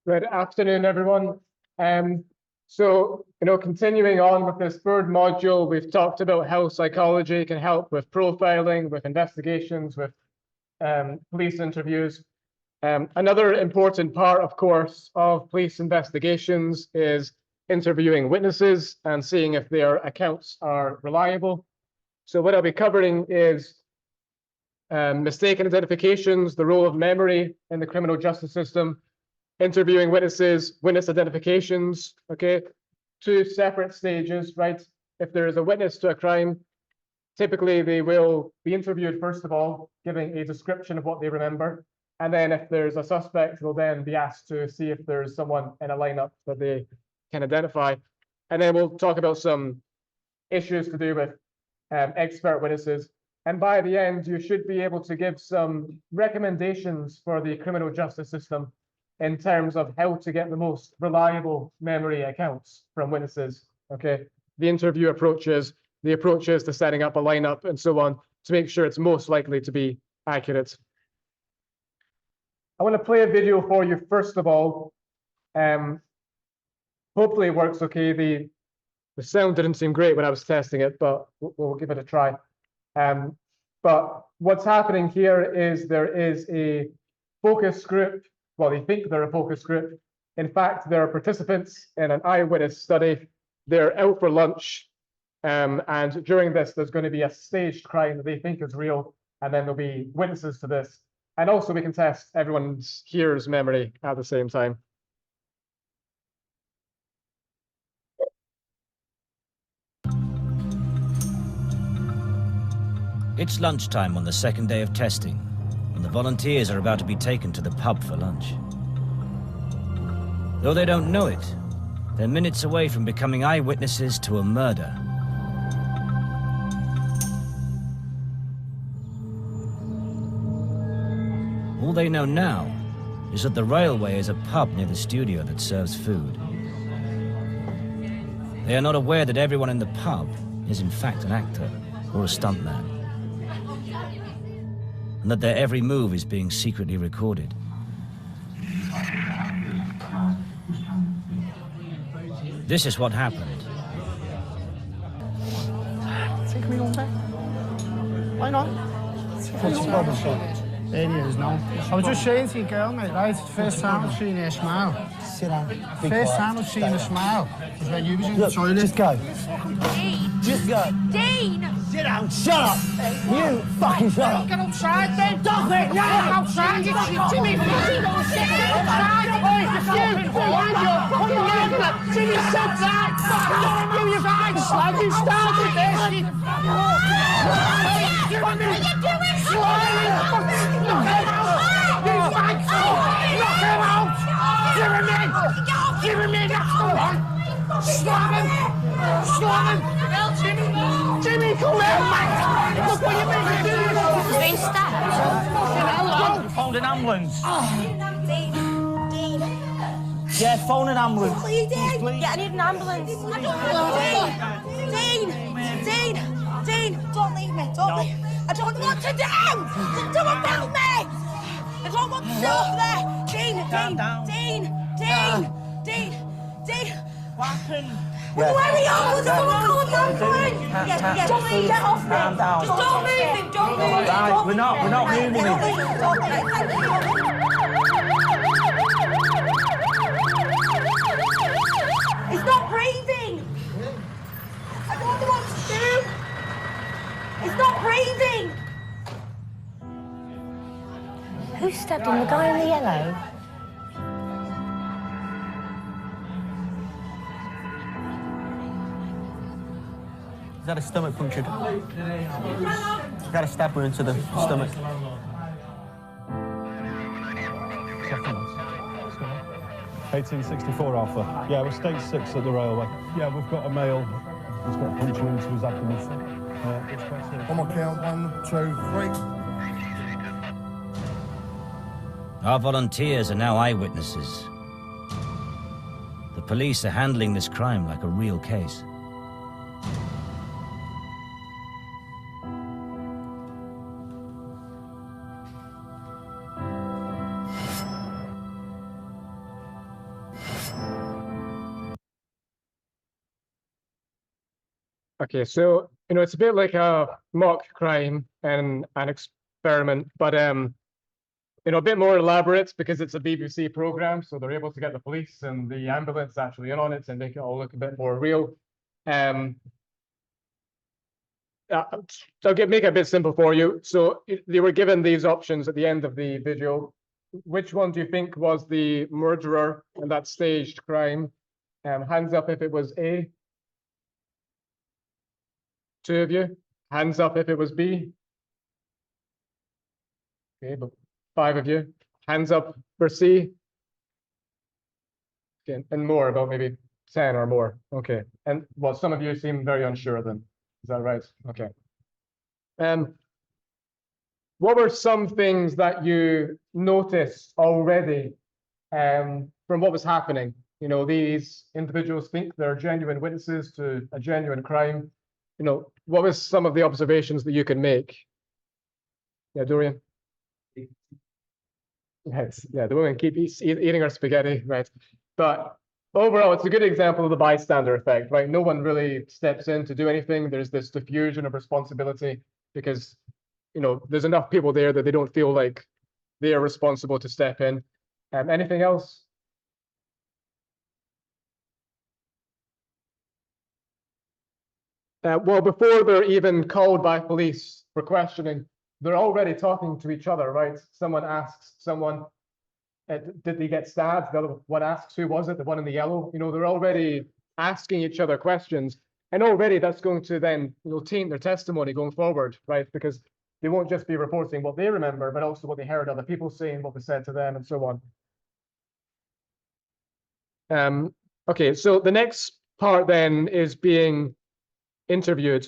Good afternoon, everyone. Continuing on with this third module, we've talked about how psychology can help with profiling, with investigations, with police interviews. Another important part, of course, of police investigations is interviewing witnesses and seeing if their accounts are reliable. So what I'll be covering is mistaken identifications, the role of memory in the criminal justice system, interviewing witnesses, witness identifications, okay? Two separate stages, right? If there is a witness to a crime, typically they will be interviewed first of all, giving a description of what they remember. And then if there's a suspect, they'll then be asked to see if there's someone in a lineup that they can identify. And then we'll talk about some issues to do with expert witnesses. And by the end, you should be able to give some recommendations for the criminal justice system in terms of how to get the most reliable memory accounts from witnesses, okay? The interview approaches, the approaches to setting up a lineup and so on to make sure it's most likely to be accurate. I want to play a video for you first of all. Hopefully it works okay. The sound didn't seem great when I was testing it, but we'll give it a try. But what's happening here is there is a focus group. Well, they think they're a focus group. In fact, they're participants in an eyewitness study. They're out for lunch. And during this, there's going to be a staged crime that they think is real. And then there'll be witnesses to this. And also we can test everyone's hearer's memory at the same time. It's lunchtime on the second day of testing, and the volunteers are about to be taken to the pub for lunch. Though they don't know it, they're minutes away from becoming eyewitnesses to a murder. All they know now is that the railway is a pub near the studio that serves food. They are not aware that everyone in the pub is in fact an actor or a stuntman, and that their every move is being secretly recorded. This is what happened. Take me on back. Why not? What's the problem, sir? There he is now. I was just saying to your girl, mate, right? First time I've seen her smile. Sit down. First time I've seen her smile was when you was in the toilet. Just go. Dean! Just go. Dean! Sit down. Shut up. You fucking shut up. Get outside then. Stop it now. Get outside. Jimmy. Get outside. Oi, it's you. Behind you. Put your hand on it. Jimmy, shut that. Give your eyes. Slag. You started this. What are you doing? Knock him out. You fag. Knock him out. Give him in. That's the one. Slam him. Slam him. Jimmy, come here, mate! Look what you're making do! He's been stabbed. Phoned an ambulance. Dean. Yeah, phone an ambulance. Bleeding. Yeah, I need an ambulance. Dean, don't leave me. Don't leave me. I don't know what to do. Someone help me. I don't want to go up there. Dean. What happened? Where are you? Someone call an ambulance. Yeah, don't leave. Get off me. Calm down. Just don't move him. Don't move him. Right, we're not moving him. Don't leave him. He's not breathing. I don't know what to do. He's not breathing. Who stabbed him? The guy in the yellow? He's had his stomach punctured. He's got a stab wound to the stomach. 1864 Alpha. Yeah, we're stage 6 at the railway. Yeah, we've got a male. He's got a puncture into his abdomen. On my count, 1, 2, 3. Our volunteers are now eyewitnesses. The police are handling this crime like a real case. Okay, so it's a bit like a mock crime and an experiment, but a bit more elaborate because it's a BBC program, so they're able to get the police and the ambulance actually in on it and make it all look a bit more real. I'll make it a bit simple for you. So they were given these options at the end of the video. Which one do you think was the murderer in that staged crime? Hands up if it was A. 2 of you. Hands up if it was B. Okay, but 5 of you. Hands up for C. Okay, and more, about maybe 10 or more. Okay, and well, some of you seem very unsure then. Is that right? Okay. What were some things that you noticed already from what was happening? These individuals think they're genuine witnesses to a genuine crime. What was some of the observations that you can make? Yeah, Dorian? Yes, yeah, the women keep eating her spaghetti, right? But overall, it's a good example of the bystander effect, right? No one really steps in to do anything. There's this diffusion of responsibility because, there's enough people there that they don't feel like they are responsible to step in. Anything else? Well, before they're even called by police for questioning, they're already talking to each other, right? Someone asks someone, did they get stabbed? The other one asks, who was it? The one in the yellow? They're already asking each other questions. And already that's going to then, taint their testimony going forward, right? Because they won't just be reporting what they remember, but also what they heard other people saying, what was said to them, and so on. Okay, so the next part then is being interviewed.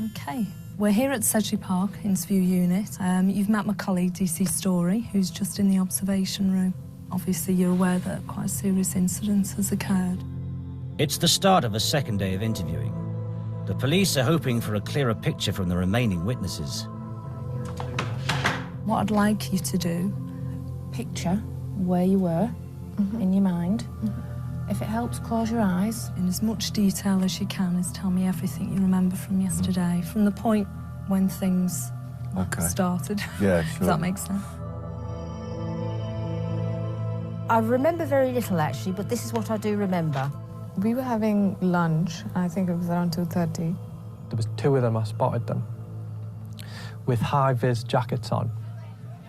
Okay, we're here at Sedgley Park interview unit. You've met my colleague DC Story, who's just in the observation room. Obviously, you're aware that quite a serious incident has occurred. It's the start of a second day of interviewing. The police are hoping for a clearer picture from the remaining witnesses. What I'd like you to do, Picture where you were in your mind. If it helps, close your eyes. in as much detail as you can, is tell me everything you remember from yesterday, from the point when things started. Yeah, sure. Does that make sense? I remember very little, actually, but this is what I do remember. We were having lunch, I think it was around 2:30. There was 2 of them, I spotted them, with high-vis jackets on.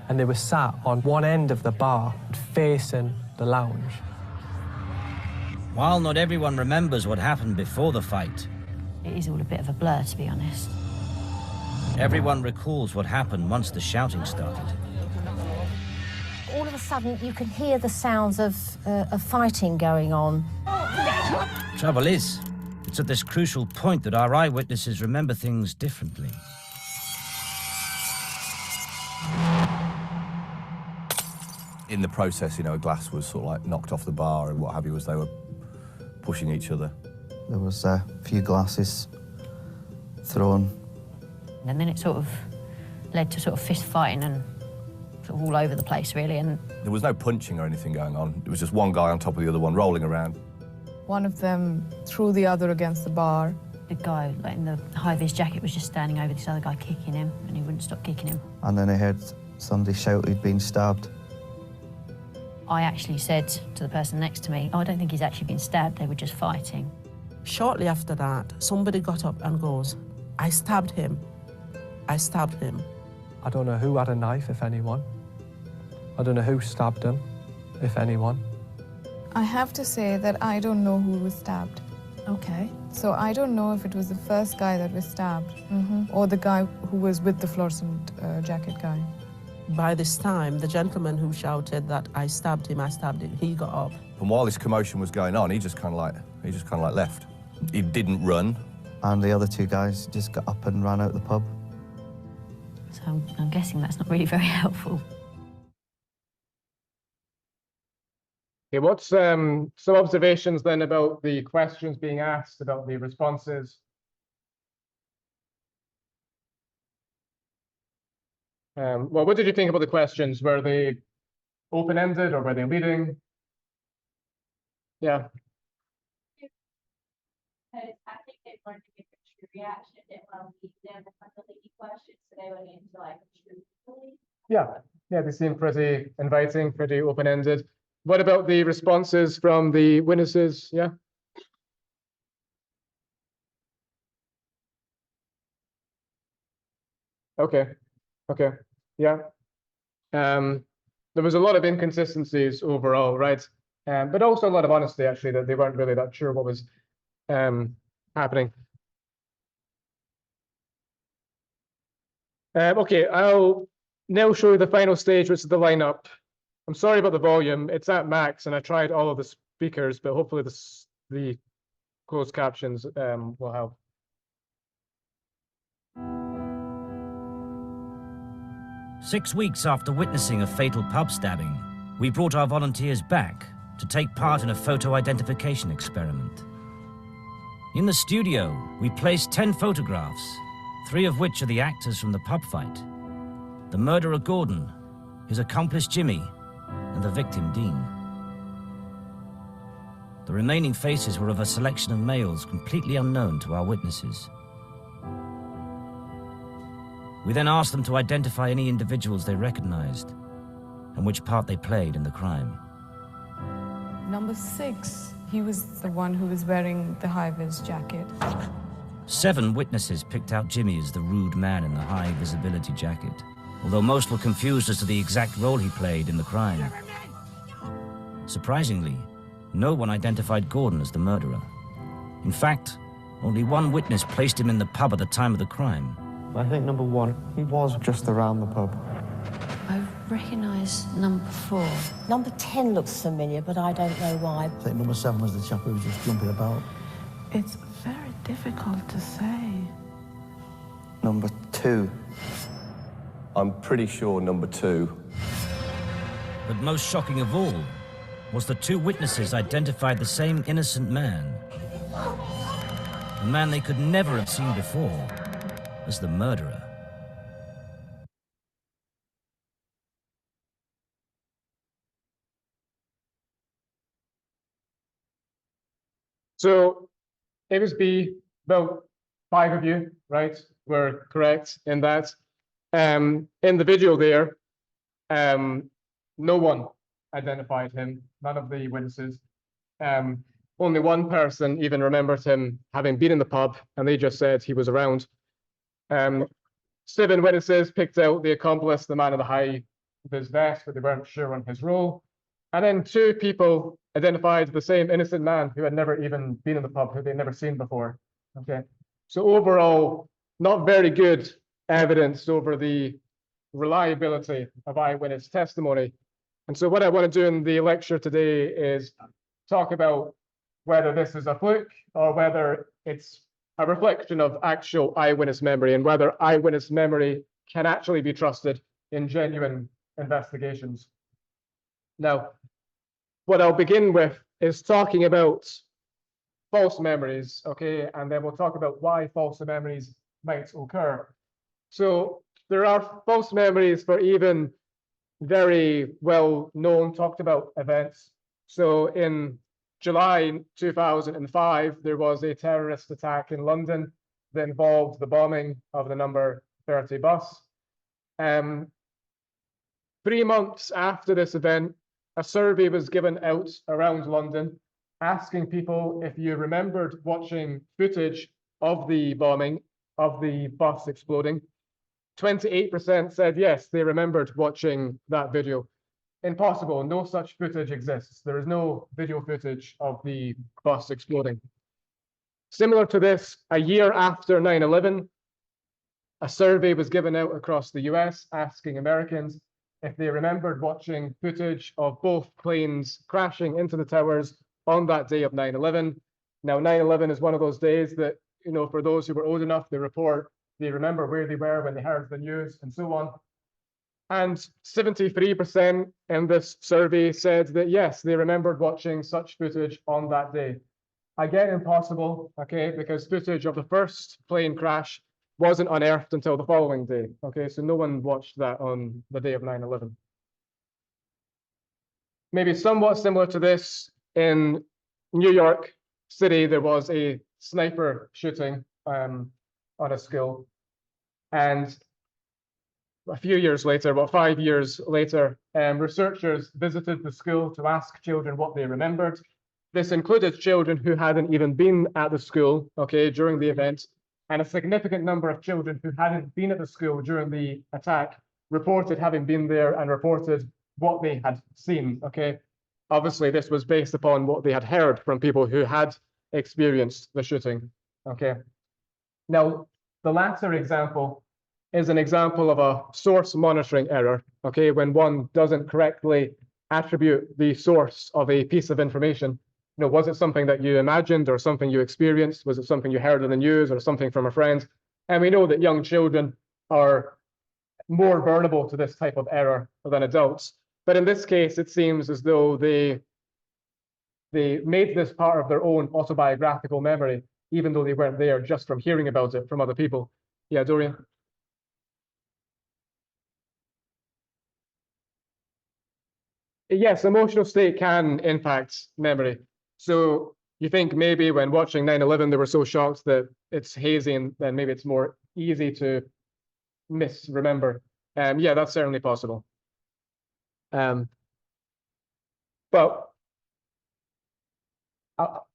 And they were sat on one end of the bar, facing the lounge. While not everyone remembers what happened before the fight, It is all a bit of a blur, to be honest. everyone recalls what happened once the shouting started. All of a sudden, you can hear the sounds of fighting going on. Trouble is, it's at this crucial point that our eyewitnesses remember things differently. In the process, a glass was sort of like knocked off the bar and what have you as they were pushing each other. There was a few glasses thrown. And then it sort of led to sort of fist fighting and sort of all over the place, really. And There was no punching or anything going on. It was just one guy on top of the other one rolling around. One of them threw the other against the bar. the guy in the high-vis jacket was just standing over this other guy kicking him, and he wouldn't stop kicking him. And then I heard somebody shout he'd been stabbed. I actually said to the person next to me, oh, I don't think he's actually been stabbed, they were just fighting. Shortly after that, somebody got up and goes, I stabbed him. I stabbed him. I don't know who had a knife, if anyone. I don't know who stabbed him, if anyone. I have to say that I don't know who was stabbed. Okay. So I don't know if it was the first guy that was stabbed or the guy who was with the fluorescent jacket guy. By this time, the gentleman who shouted that I stabbed him, he got up. And while this commotion was going on, he just kind of like left. He didn't run. And the other two guys just got up and ran out the pub. So I'm guessing that's not really very helpful. Okay, what's some observations then about the questions being asked, about the responses? Well, what did you think about the questions? Were they open-ended or were they leading? Yeah. I think they wanted to get a true reaction. They didn't want to lead them with the leading questions, so they went into like a true belief. Yeah, they seem pretty inviting, pretty open-ended. What about the responses from the witnesses? Yeah. Okay. Yeah. There was a lot of inconsistencies overall, right? But also a lot of honesty, actually, that they weren't really that sure what was happening. Okay, I'll now show you the final stage, which is the lineup. I'm sorry about the volume. It's at max, and I tried all of the speakers, but hopefully the closed captions will help. Six weeks after witnessing a fatal pub stabbing, we brought our volunteers back to take part in a photo identification experiment. In the studio, we placed 10 photographs, 3 of which are the actors from the pub fight: the murderer Gordon, his accomplice Jimmy, and the victim Dean. The remaining faces were of a selection of males completely unknown to our witnesses. We then asked them to identify any individuals they recognized and which part they played in the crime. Number 6, he was the one who was wearing the high-vis jacket. 7 witnesses picked out Jimmy as the rude man in the high-visibility jacket, although most were confused as to the exact role he played in the crime. Surprisingly, no one identified Gordon as the murderer. In fact, only one witness placed him in the pub at the time of the crime. I think number 1, he was just around the pub. I recognise number 4. Number 10 looks familiar, but I don't know why. I think number 7 was the chap who was just jumping about. It's very difficult to say. Number 2. I'm pretty sure number 2. But most shocking of all was the 2 witnesses identified the same innocent man, a man they could never have seen before, as the murderer. So it was B, about 5 of you, right, were correct in that. In the video there, no one identified him, none of the witnesses. Only one person even remembered him having been in the pub, and they just said he was around. 7 witnesses picked out the accomplice, the man in the high-vis vest, but they weren't sure on his role. And then 2 people identified the same innocent man who had never even been in the pub, who they'd never seen before. Okay, so overall, not very good evidence over the reliability of eyewitness testimony. And so what I want to do in the lecture today is talk about whether this is a fluke or whether it's a reflection of actual eyewitness memory, and whether eyewitness memory can actually be trusted in genuine investigations. Now, what I'll begin with is talking about false memories, okay? And then we'll talk about why false memories might occur. So there are false memories for even very well-known, talked about events. So in July 2005, there was a terrorist attack in London that involved the bombing of the number 30 bus. 3 months after this event, a survey was given out around London asking people if you remembered watching footage of the bombing, of the bus exploding. 28% said yes, they remembered watching that video. Impossible, no such footage exists. There is no video footage of the bus exploding. Similar to this, a year after 9/11, a survey was given out across the US asking Americans if they remembered watching footage of both planes crashing into the towers on that day of 9/11. Now, 9/11 is one of those days that, you know, for those who were old enough, they remember where they were when they heard the news and so on. And 73% in this survey said that, yes, they remembered watching such footage on that day. Again, impossible, okay, because footage of the first plane crash wasn't unearthed until the following day, okay? So no one watched that on the day of 9/11. maybe somewhat similar to this, in New York City, there was a sniper shooting on a school. And a few years later, about 5 years later, researchers visited the school to ask children what they remembered. This included children who hadn't even been at the school, okay, during the event, and a significant number of children who hadn't been at the school during the attack reported having been there and reported what they had seen, okay? Obviously, this was based upon what they had heard from people who had experienced the shooting, okay? Now, the latter example is an example of a source monitoring error, okay? When one doesn't correctly attribute the source of a piece of information. You know, was it something that you imagined or something you experienced? Was it something you heard in the news or something from a friend? And we know that young children are more vulnerable to this type of error than adults. But in this case, it seems as though they made this part of their own autobiographical memory, even though they weren't there, just from hearing about it from other people. Yeah, Dorian? Yes, emotional state can impact memory. So you think maybe when watching 9/11, they were so shocked that it's hazy, and then maybe it's more easy to misremember. Yeah, that's certainly possible. But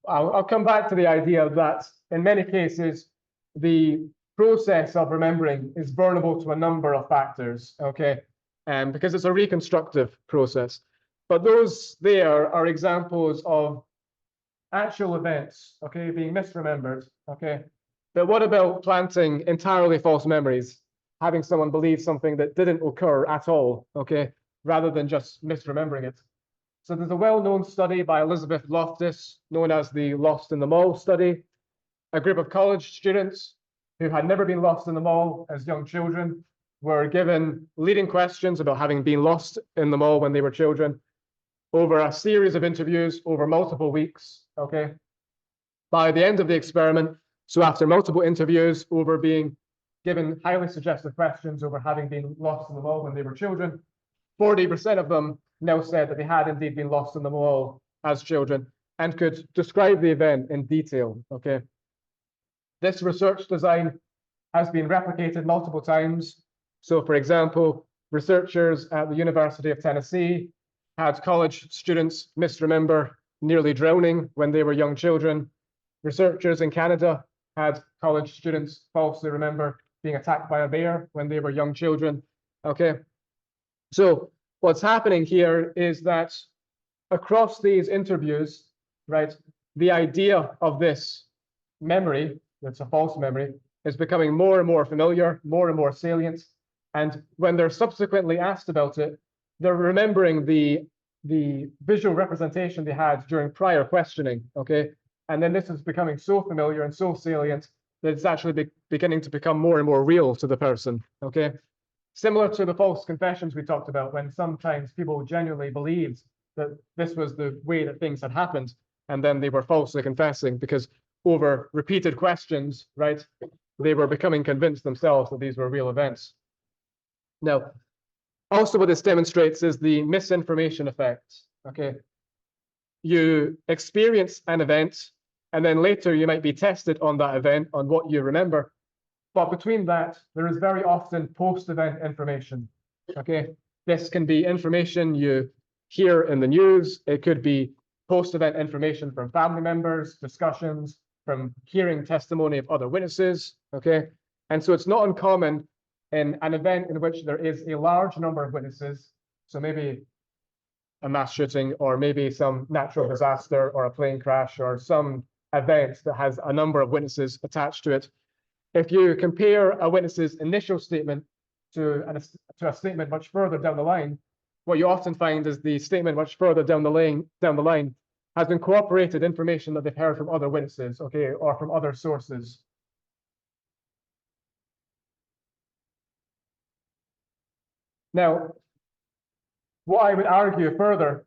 I'll come back to the idea that in many cases, the process of remembering is vulnerable to a number of factors, okay? Because it's a reconstructive process. But those there are examples of actual events, okay, being misremembered, okay? But what about planting entirely false memories, having someone believe something that didn't occur at all, okay, rather than just misremembering it? So there's a well-known study by Elizabeth Loftus, known as the Lost in the Mall study. A group of college students who had never been lost in the mall as young children were given leading questions about having been lost in the mall when they were children over a series of interviews over multiple weeks, okay? By the end of the experiment, so after multiple interviews over being given highly suggestive questions over having been lost in the mall when they were children, 40% of them now said that they had indeed been lost in the mall as children and could describe the event in detail, okay? This research design has been replicated multiple times. So for example, researchers at the University of Tennessee had college students misremember nearly drowning when they were young children. Researchers in Canada had college students falsely remember being attacked by a bear when they were young children, okay? So what's happening here is that across these interviews, right, the idea of this memory, that's a false memory, is becoming more and more familiar, more and more salient. And when they're subsequently asked about it, they're remembering the visual representation they had during prior questioning, okay? And then this is becoming so familiar and so salient that it's actually beginning to become more and more real to the person, okay? Similar to the false confessions we talked about, when sometimes people genuinely believed that this was the way that things had happened, and then they were falsely confessing because over repeated questions, right, they were becoming convinced themselves that these were real events. Now, also what this demonstrates is the misinformation effect, okay? You experience an event, and then later you might be tested on that event, on what you remember. But between that, there is very often post-event information, okay? This can be information you hear in the news. It could be post-event information from family members, discussions, from hearing testimony of other witnesses, okay? And so it's not uncommon in an event in which there is a large number of witnesses, so maybe a mass shooting or maybe some natural disaster or a plane crash or some event that has a number of witnesses attached to it. If you compare a witness's initial statement to a statement much further down the line, what you often find is the statement much further down the line has incorporated information that they've heard from other witnesses, okay, or from other sources. Now, what I would argue further,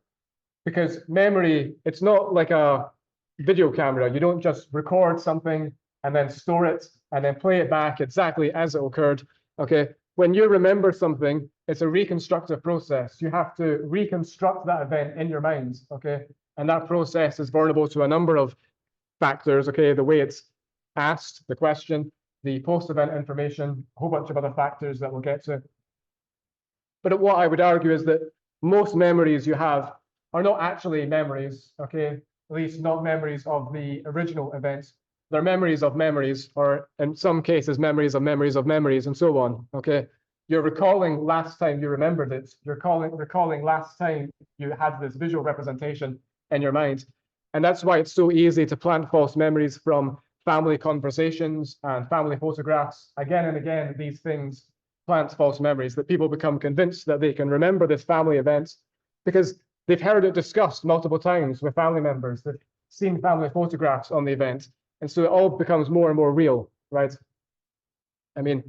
because memory, it's not like a video camera. You don't just record something and then store it and then play it back exactly as it occurred, okay? when you remember something, it's a reconstructive process. You have to reconstruct that event in your mind, okay? And that process is vulnerable to a number of factors, okay? The way it's asked, the question, the post-event information, a whole bunch of other factors that we'll get to. But what I would argue is that most memories you have are not actually memories, okay? At least not memories of the original events. They're memories of memories, or in some cases, memories of memories of memories, and so on, okay? You're recalling last time you remembered it. You're recalling last time you had this visual representation in your mind. And that's why it's so easy to plant false memories from family conversations and family photographs. Again and again, these things plant false memories, that people become convinced that they can remember this family event because they've heard it discussed multiple times with family members. They've seen family photographs on the event. And so it all becomes more and more real, right? I mean,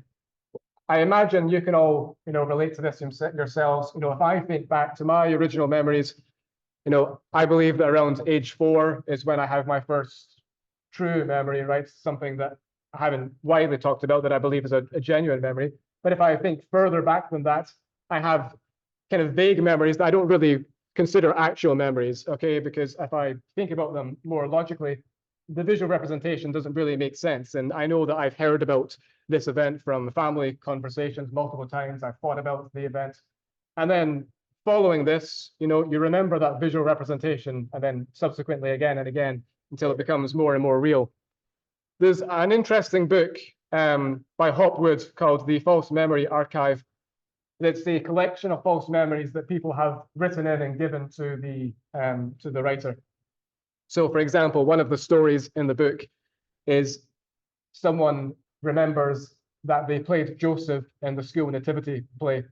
I imagine you can all, relate to this yourselves. If I think back to my original memories, I believe that around age 4 is when I have my first true memory, right? Something that I haven't widely talked about that I believe is a genuine memory. But if I think further back than that, I have kind of vague memories that I don't really consider actual memories, okay? Because if I think about them more logically, the visual representation doesn't really make sense. And I know that I've heard about this event from family conversations multiple times. I've thought about the event. And then following this, you remember that visual representation and then subsequently again and again until it becomes more and more real. There's an interesting book by Hopwood called The False Memory Archive. It's a collection of false memories that people have written in and given to the writer. So, for example, one of the stories in the book is someone remembers that they played Joseph in the school nativity play.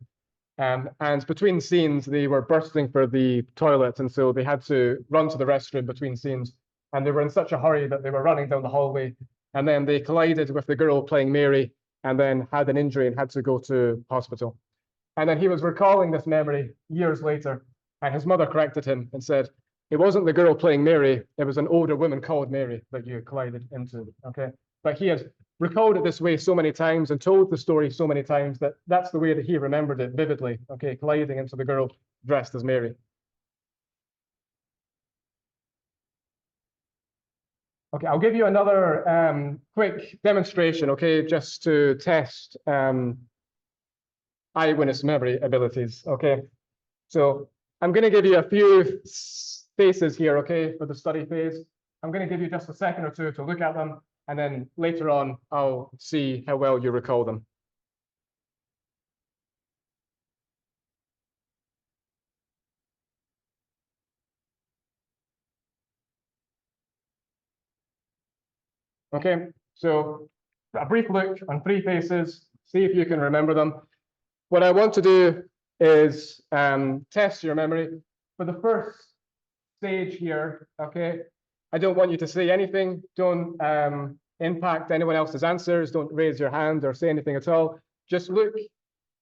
And between scenes, they were bursting for the toilet. And so they had to run to the restroom between scenes. And they were in such a hurry that they were running down the hallway. And then they collided with the girl playing Mary and then had an injury and had to go to hospital. And then he was recalling this memory years later. And his mother corrected him and said, it wasn't the girl playing Mary, it was an older woman called Mary that you collided into, okay? But he has recalled it this way so many times and told the story so many times that that's the way that he remembered it vividly, okay? Colliding into the girl dressed as Mary. Okay, I'll give you another quick demonstration, okay? Just to test eyewitness memory abilities, okay? So I'm gonna give you a few faces here, okay, for the study phase. I'm going to give you just a second or two to look at them, and then later on, I'll see how well you recall them. Okay, so a brief look on 3 faces, see if you can remember them. What I want to do is test your memory. For the first stage here, okay, I don't want you to say anything. Don't impact anyone else's answers. Don't raise your hand or say anything at all. Just look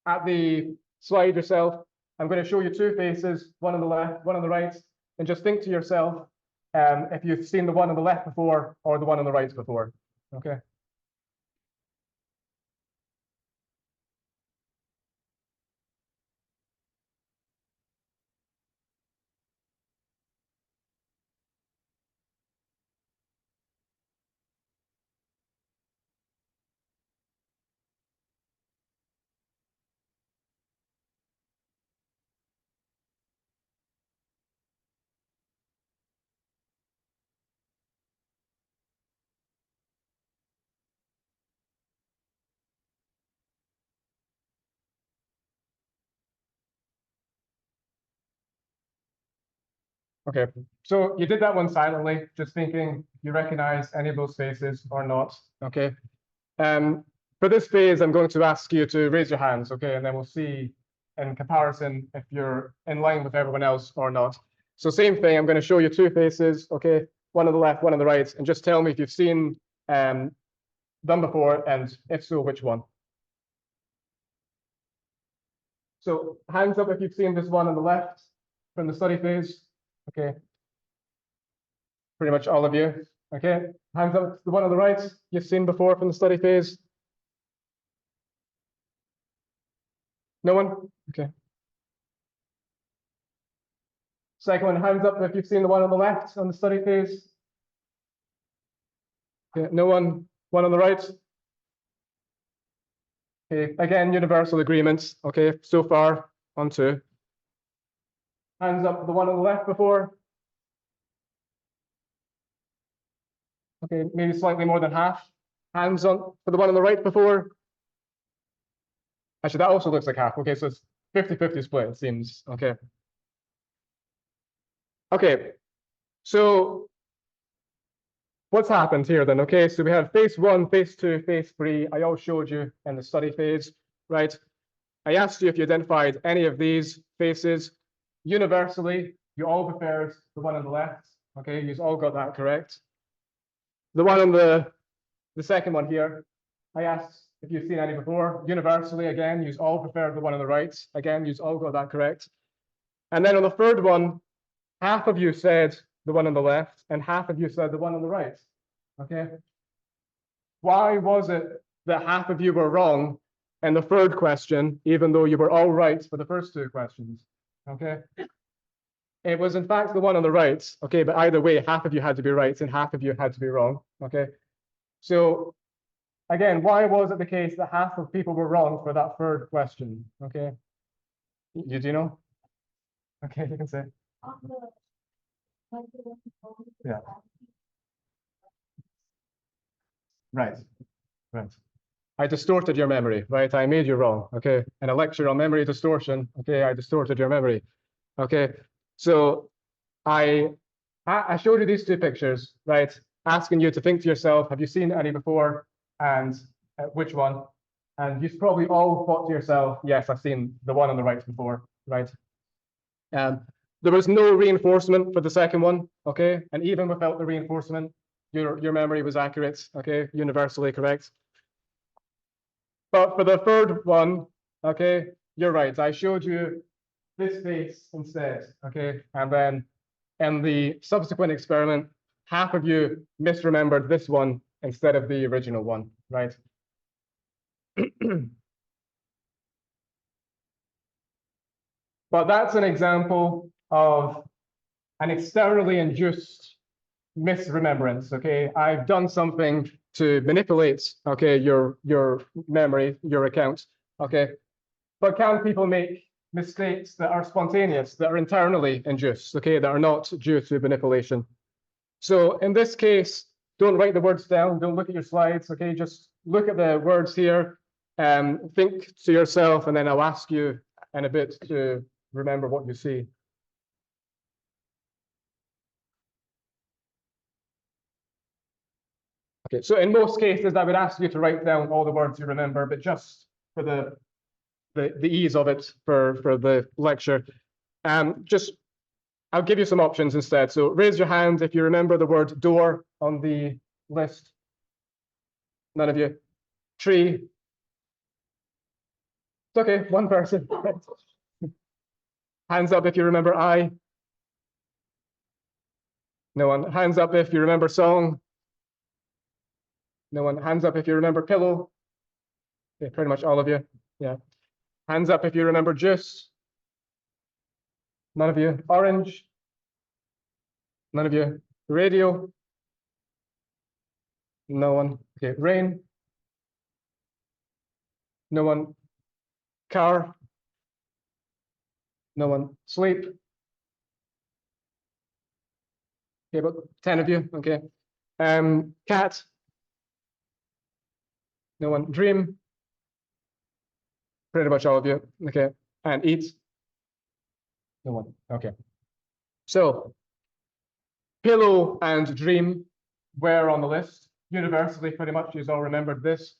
at the slide yourself. I'm going to show you 2 faces, one on the left, one on the right, and just think to yourself if you've seen the one on the left before or the one on the right before, okay? Okay, so you did that one silently, just thinking you recognize any of those faces or not, okay? For this phase, I'm going to ask you to raise your hands, okay? And then we'll see in comparison if you're in line with everyone else or not. So same thing, I'm going to show you 2 faces, okay? One on the left, one on the right, and just tell me if you've seen them before, and if so, which one? So hands up if you've seen this one on the left from the study phase. Okay. Pretty much all of you. Okay. Hands up, the one on the right you've seen before from the study phase. No one? Okay. Second one, hands up if you've seen the one on the left on the study phase. Okay, no one? One on the right? Okay, again, universal agreements. Okay, so far on two. Hands up for the one on the left before. Okay, maybe slightly more than half. Hands on for the one on the right before. Actually, that also looks like half. Okay, so it's 50-50 split, it seems. Okay. Okay, so what's happened here then? Okay, so we have phase one, phase two, phase three. I all showed you in the study phase, right? I asked you if you identified any of these faces. Universally, you all preferred the one on the left. Okay, you all got that correct. The one on the second one here, I asked if you've seen any before. Universally, again, you all preferred the one on the right. Again, you all got that correct. And then on the third one, half of you said the one on the left, and half of you said the one on the right. Okay. Why was it that half of you were wrong in the third question, even though you were all right for the first two questions? Okay. It was in fact the one on the right. Okay, but either way, half of you had to be right and half of you had to be wrong. Okay. So again, why was it the case that half of people were wrong for that third question? Okay. Do you know? Okay, you can say. Yeah. Right. Right. I distorted your memory, right? I made you wrong. Okay. In a lecture on memory distortion, okay, I distorted your memory. Okay. So I showed you these two pictures, right? Asking you to think to yourself, have you seen any before? And which one? And you've probably all thought to yourself, yes, I've seen the one on the right before, right? There was no reinforcement for the second one, okay? And even without the reinforcement, your memory was accurate, okay? Universally correct. But for the third one, okay, you're right. I showed you this face instead, okay? And then in the subsequent experiment, half of you misremembered this one instead of the original one, right? But that's an example of an externally induced misremembrance, okay? I've done something to manipulate, okay, your memory, your account, okay? But can people make mistakes that are spontaneous, that are internally induced, okay, that are not due to manipulation? So in this case, don't write the words down, don't look at your slides, okay? Just look at the words here, think to yourself, and then I'll ask you in a bit to remember what you see. Okay, so in most cases, I would ask you to write down all the words you remember, but just for the ease of it for the lecture, I'll give you some options instead. So raise your hand if you remember the word door on the list. None of you. Tree. It's okay, one person. Hands up if you remember eye. No one. Hands up if you remember song. No one. Hands up if you remember pillow. Yeah, pretty much all of you. Yeah. Hands up if you remember juice. None of you. Orange. None of you. Radio. No one. Okay. Rain. No one. Car. No one. Sleep. Okay, about 10 of you. Okay. Cat. No one. Dream. Pretty much all of you. Okay. And eat. No one. Okay. So pillow and dream were on the list. Universally, pretty much you all remembered this.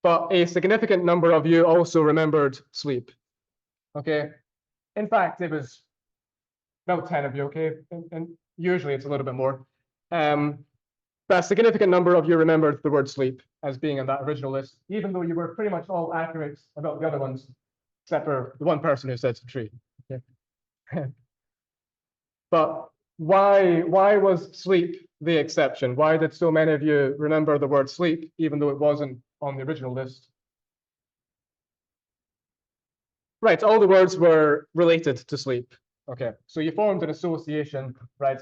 But a significant number of you also remembered sleep. Okay. In fact, it was about 10 of you, okay? And usually it's a little bit more. But a significant number of you remembered the word sleep as being on that original list, even though you were pretty much all accurate about the other ones, except for the one person who said tree. Okay. But why was sleep the exception? Why did so many of you remember the word sleep, even though it wasn't on the original list? Right, all the words were related to sleep. Okay, so you formed an association, right?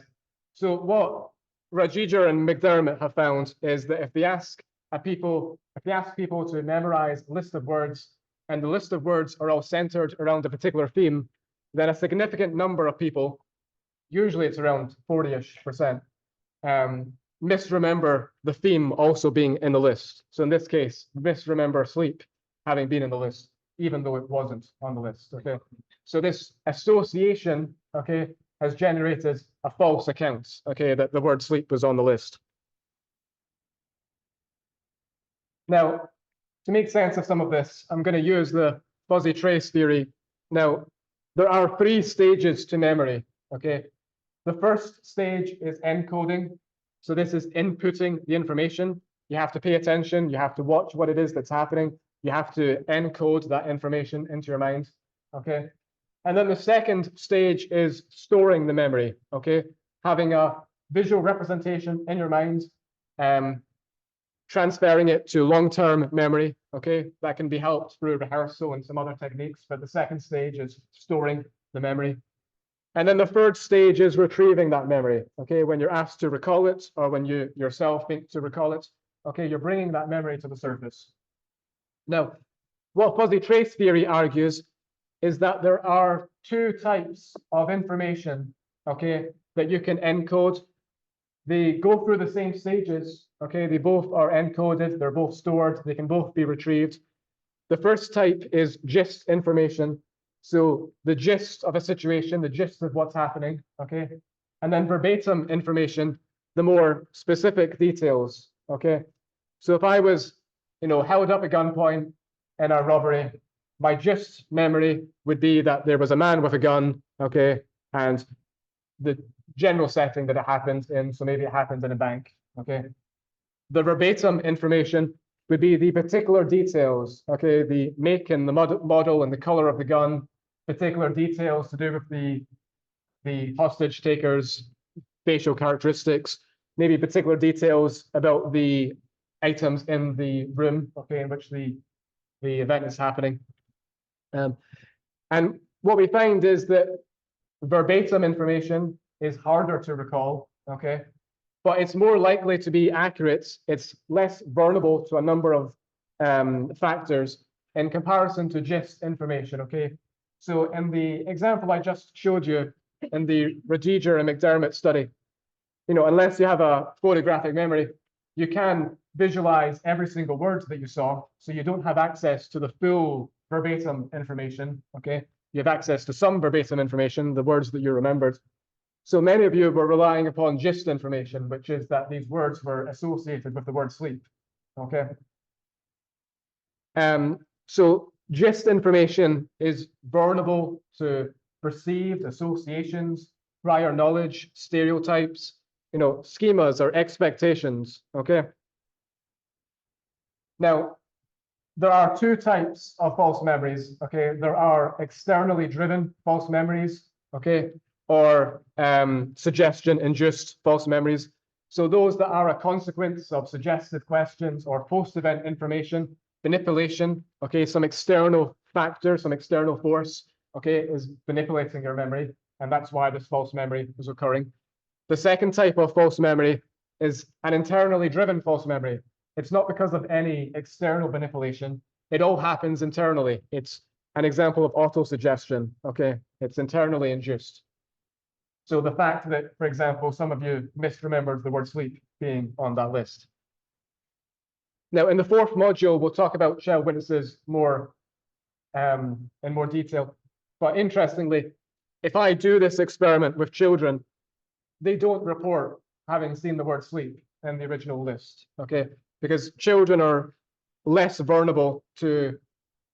So what Rajija and McDermott have found is that if they ask people to memorize a list of words, and the list of words are all centered around a particular theme, then a significant number of people, usually it's around 40-ish%, misremember the theme also being in the list. So in this case, misremember sleep having been in the list, even though it wasn't on the list. Okay, so this association, okay, has generated a false account, okay, that the word sleep was on the list. Now, to make sense of some of this, I'm going to use the fuzzy trace theory. Now, there are 3 stages to memory, okay? The first stage is encoding. So this is inputting the information. You have to pay attention. You have to watch what it is that's happening. You have to encode that information into your mind, okay? And then the second stage is storing the memory, okay? Having a visual representation in your mind, transferring it to long-term memory, okay? That can be helped through rehearsal and some other techniques, but the second stage is storing the memory. And then the third stage is retrieving that memory, okay? When you're asked to recall it, or when you yourself think to recall it, okay, you're bringing that memory to the surface. Now, what fuzzy trace theory argues is that there are 2 types of information, okay, that you can encode. They go through the same stages, okay? They both are encoded, they're both stored, they can both be retrieved. The first type is gist information. So the gist of a situation, the gist of what's happening, okay? And then verbatim information, the more specific details, okay? So if I was, held up at gunpoint in a robbery, my gist memory would be that there was a man with a gun, okay? And the general setting that it happened in, so maybe it happened in a bank, okay? The verbatim information would be the particular details, okay? The make and the model and the color of the gun, particular details to do with the hostage taker's facial characteristics, maybe particular details about the items in the room, okay, in which the event is happening. And what we find is that verbatim information is harder to recall, okay? But it's more likely to be accurate. It's less vulnerable to a number of factors in comparison to gist information, okay? So in the example I just showed you in the Rajija and McDermott study, unless you have a photographic memory, you can visualize every single word that you saw. So you don't have access to the full verbatim information, okay? You have access to some verbatim information, the words that you remembered. So many of you were relying upon gist information, which is that these words were associated with the word sleep, okay? So gist information is vulnerable to perceived associations, prior knowledge, stereotypes, schemas or expectations, okay? Now, there are 2 types of false memories, okay? There are externally driven false memories, okay? Or suggestion-induced false memories. So those that are a consequence of suggested questions or post-event information, manipulation, okay? Some external factor, some external force, okay, is manipulating your memory, and that's why this false memory is occurring. The second type of false memory is an internally driven false memory. It's not because of any external manipulation. It all happens internally. It's an example of auto-suggestion, okay? It's internally induced. So the fact that, for example, some of you misremembered the word sleep being on that list. Now, in the 4th module, we'll talk about child witnesses more in more detail. But interestingly, if I do this experiment with children, they don't report having seen the word sleep in the original list, okay? Because children are less vulnerable to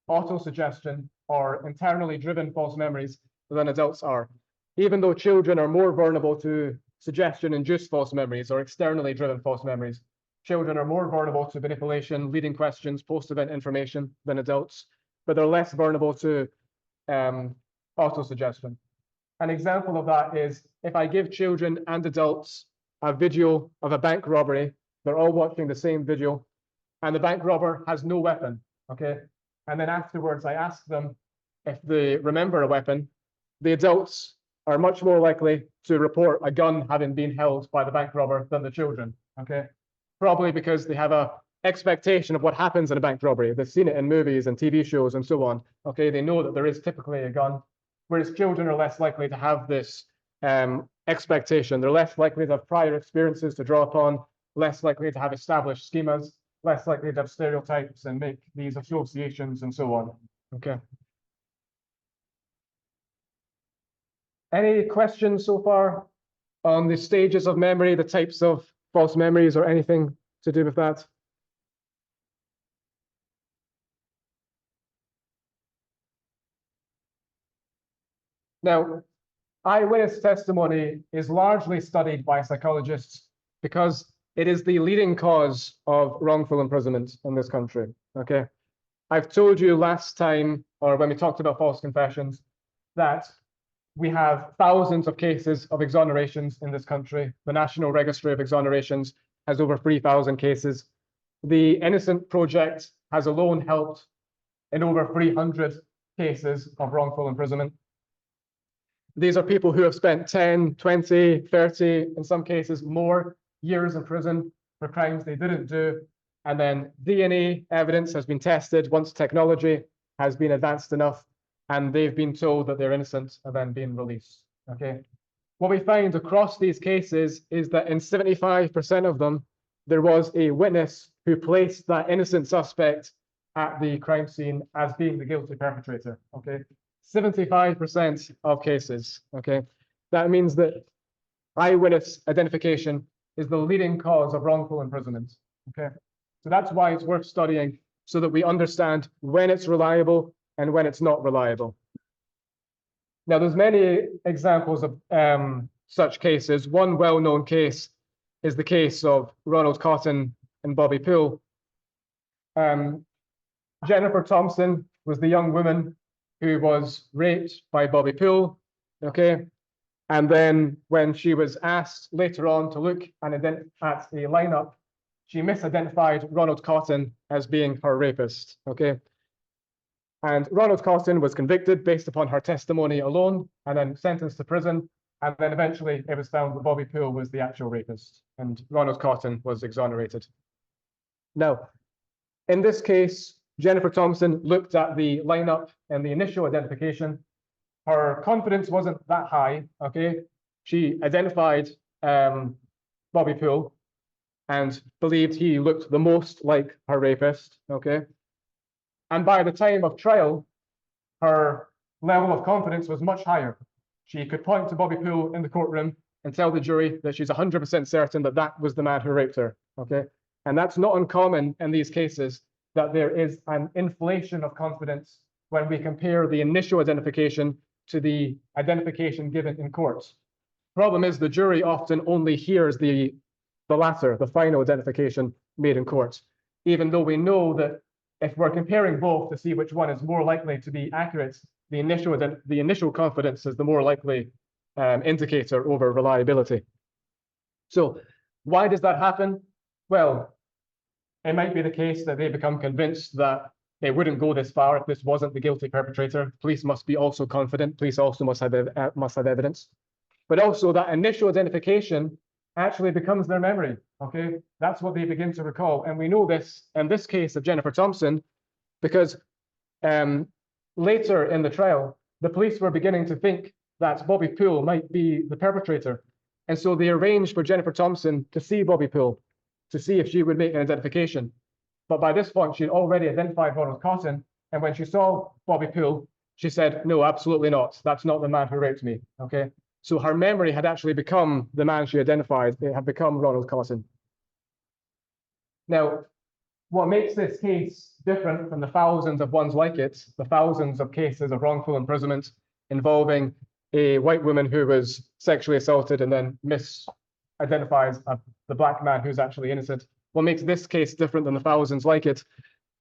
auto-suggestion or internally driven false memories than adults are. Even though children are more vulnerable to suggestion-induced false memories or externally driven false memories, children are more vulnerable to manipulation, leading questions, post-event information than adults, but they're less vulnerable to auto-suggestion. An example of that is if I give children and adults a video of a bank robbery, they're all watching the same video, and the bank robber has no weapon, okay? And then afterwards, I ask them, if they remember a weapon, the adults are much more likely to report a gun having been held by the bank robber than the children, okay? Probably because they have a expectation of what happens in a bank robbery. They've seen it in movies and TV shows and so on, okay? They know that there is typically a gun, whereas children are less likely to have this expectation. They're less likely to have prior experiences to draw upon, less likely to have established schemas, less likely to have stereotypes and make these associations and so on, okay? Any questions so far on the stages of memory, the types of false memories or anything to do with that? Now, eyewitness testimony is largely studied by psychologists because it is the leading cause of wrongful imprisonment in this country, okay? I've told you last time, or when we talked about false confessions, that we have thousands of cases of exonerations in this country. The National Registry of Exonerations has over 3,000 cases. The Innocent Project has alone helped in over 300 cases of wrongful imprisonment. These are people who have spent 10, 20, 30, in some cases more years in prison for crimes they didn't do. And then DNA evidence has been tested once technology has been advanced enough, and they've been told that they're innocent and then being released, okay? What we find across these cases is that in 75% of them, there was a witness who placed that innocent suspect at the crime scene as being the guilty perpetrator, okay? 75% of cases, okay? That means that eyewitness identification is the leading cause of wrongful imprisonment, okay? So that's why it's worth studying, so that we understand when it's reliable and when it's not reliable. Now, there's many examples of such cases. One well-known case is the case of Ronald Cotton and Bobby Poole. Jennifer Thompson was the young woman who was raped by Bobby Poole, okay? And then when she was asked later on to look at a lineup, she misidentified Ronald Cotton as being her rapist, okay? And Ronald Cotton was convicted based upon her testimony alone and then sentenced to prison. And then eventually it was found that Bobby Poole was the actual rapist and Ronald Cotton was exonerated. Now, in this case, Jennifer Thompson looked at the lineup and the initial identification. Her confidence wasn't that high, okay? She identified Bobby Poole and believed he looked the most like her rapist, okay? And by the time of trial, her level of confidence was much higher. She could point to Bobby Poole in the courtroom and tell the jury that she's 100% certain that that was the man who raped her, okay? And that's not uncommon in these cases, that there is an inflation of confidence when we compare the initial identification to the identification given in court. Problem is the jury often only hears the latter, the final identification made in court, even though we know that if we're comparing both to see which one is more likely to be accurate, the initial confidence is the more likely indicator over reliability. So why does that happen? Well, it might be the case that they become convinced that it wouldn't go this far if this wasn't the guilty perpetrator. Police must be also confident. Police also must have evidence. But also that initial identification actually becomes their memory, okay? That's what they begin to recall. And we know this in this case of Jennifer Thompson, because later in the trial, the police were beginning to think that Bobby Poole might be the perpetrator. And so they arranged for Jennifer Thompson to see Bobby Poole, to see if she would make an identification. But by this point, she'd already identified Ronald Cotton. And when she saw Bobby Poole, she said, no, absolutely not. That's not the man who raped me, okay? So her memory had actually become the man she identified. It had become Ronald Cotton. Now, what makes this case different from the thousands of ones like it, the thousands of cases of wrongful imprisonment involving a white woman who was sexually assaulted and then misidentifies the black man who's actually innocent. What makes this case different than the thousands like it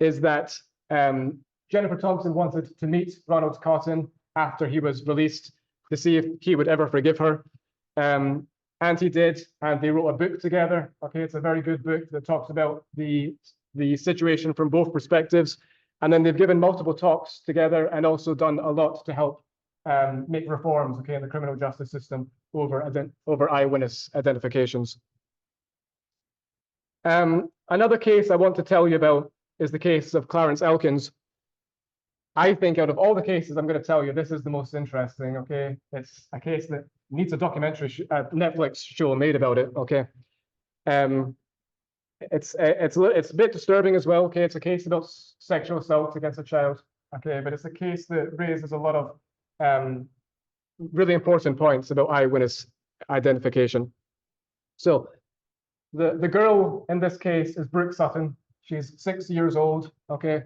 is that Jennifer Thompson wanted to meet Ronald Cotton after he was released to see if he would ever forgive her. And he did, and they wrote a book together. Okay, it's a very good book that talks about the situation from both perspectives. And then they've given multiple talks together and also done a lot to help make reforms, okay, in the criminal justice system over eyewitness identifications. Another case I want to tell you about is the case of Clarence Elkins. I think out of all the cases I'm going to tell you, this is the most interesting, okay? It's a case that needs a documentary Netflix show made about it, okay? It's a bit disturbing as well, okay? It's a case about sexual assault against a child, okay? But it's a case that raises a lot of really important points about eyewitness identification. So the girl in this case is Brooke Sutton. She's 6 years old, okay?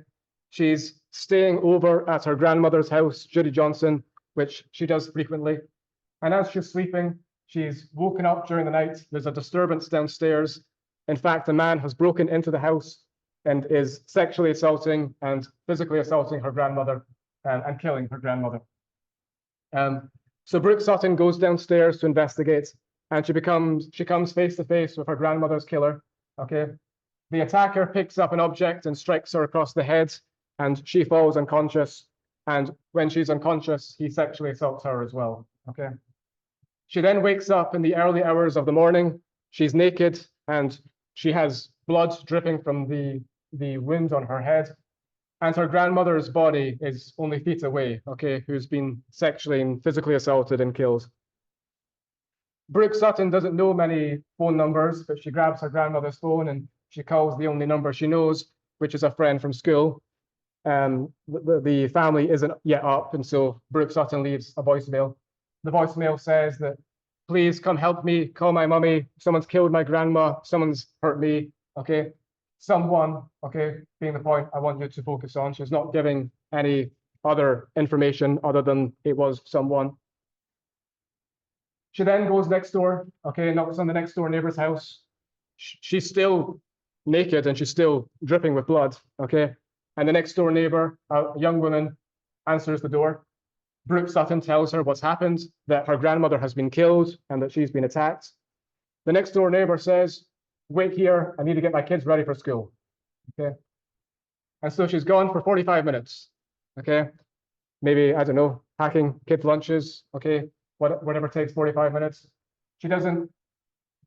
She's staying over at her grandmother's house, Judy Johnson, which she does frequently. And as she's sleeping, she's woken up during the night. There's a disturbance downstairs. In fact, a man has broken into the house and is sexually assaulting and physically assaulting her grandmother and killing her grandmother. So Brooke Sutton goes downstairs to investigate, and she comes face to face with her grandmother's killer, okay? The attacker picks up an object and strikes her across the head, and she falls unconscious. And when she's unconscious, he sexually assaults her as well, okay? She then wakes up in the early hours of the morning. She's naked, and she has blood dripping from the wound on her head. And her grandmother's body is only feet away, okay, who's been sexually and physically assaulted and killed. Brooke Sutton doesn't know many phone numbers, but she grabs her grandmother's phone and she calls the only number she knows, which is a friend from school. The family isn't yet up, and so Brooke Sutton leaves a voicemail. The voicemail says that, please come help me, call my mummy, someone's killed my grandma, someone's hurt me, okay? Someone, okay, being the point I want you to focus on. She's not giving any other information other than it was someone. She then goes next door, okay, knocks on the next door neighbor's house. She's still naked and she's still dripping with blood, okay? And the next door neighbor, a young woman, answers the door. Brooke Sutton tells her what's happened, that her grandmother has been killed and that she's been attacked. The next door neighbor says, wait here, I need to get my kids ready for school, okay? And so she's gone for 45 minutes, okay? Maybe, I don't know, packing kids' lunches, okay? Whatever takes 45 minutes. She doesn't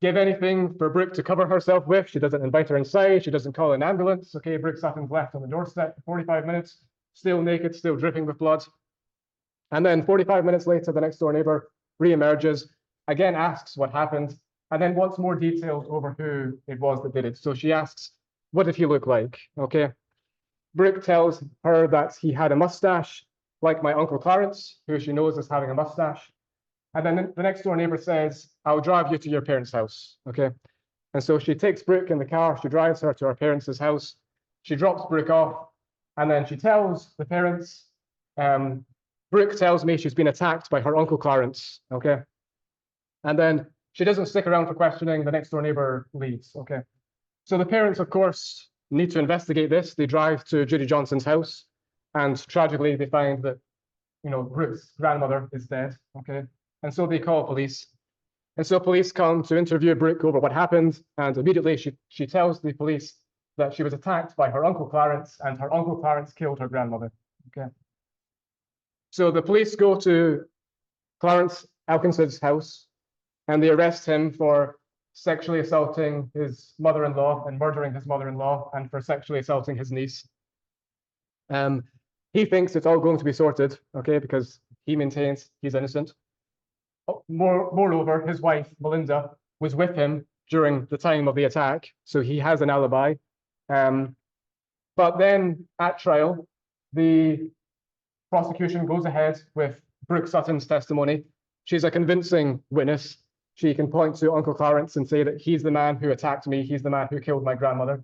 give anything for Brooke to cover herself with. She doesn't invite her inside. She doesn't call an ambulance, okay? Brooke Sutton's left on the doorstep for 45 minutes, still naked, still dripping with blood. And then 45 minutes later, the next door neighbor reemerges, again asks what happened, and then wants more details over who it was that did it. So she asks, what did he look like, okay? Brooke tells her that he had a mustache, like my Uncle Clarence, who she knows as having a mustache. And then the next door neighbor says, I'll drive you to your parents' house, okay? And so she takes Brooke in the car, she drives her to her parents' house, she drops Brooke off, and then she tells the parents, Brooke tells me she's been attacked by her Uncle Clarence, okay? And then she doesn't stick around for questioning, the next door neighbor leaves, okay? So the parents, of course, need to investigate this. They drive to Judy Johnson's house, and tragically they find that, you know, Brooke's grandmother is dead, okay? And so they call police. And so police come to interview Brooke over what happened, and immediately she tells the police that she was attacked by her Uncle Clarence, and her Uncle Clarence killed her grandmother, okay? So the police go to Clarence Elkins's house, and they arrest him for sexually assaulting his mother-in-law and murdering his mother-in-law, and for sexually assaulting his niece. He thinks it's all going to be sorted, okay, because he maintains he's innocent. Moreover, his wife, Melinda, was with him during the time of the attack, so he has an alibi. But then at trial, the prosecution goes ahead with Brooke Sutton's testimony. She's a convincing witness. She can point to Uncle Clarence and say that he's the man who attacked me, he's the man who killed my grandmother.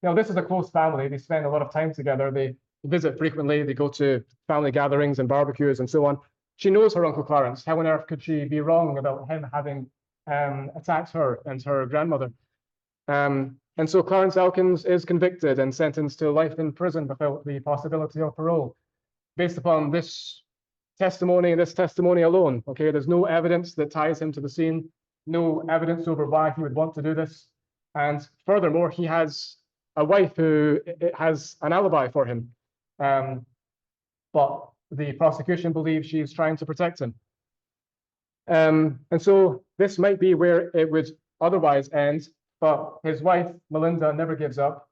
Now, this is a close family. They spend a lot of time together. They visit frequently. They go to family gatherings and barbecues and so on. She knows her Uncle Clarence. How on earth could she be wrong about him having attacked her and her grandmother? And so Clarence Elkins is convicted and sentenced to life in prison without the possibility of parole, based upon this testimony and this testimony alone, okay? There's no evidence that ties him to the scene, no evidence over why he would want to do this. And furthermore, he has a wife who has an alibi for him. But the prosecution believes she's trying to protect him. And so this might be where it would otherwise end, but his wife, Melinda, never gives up.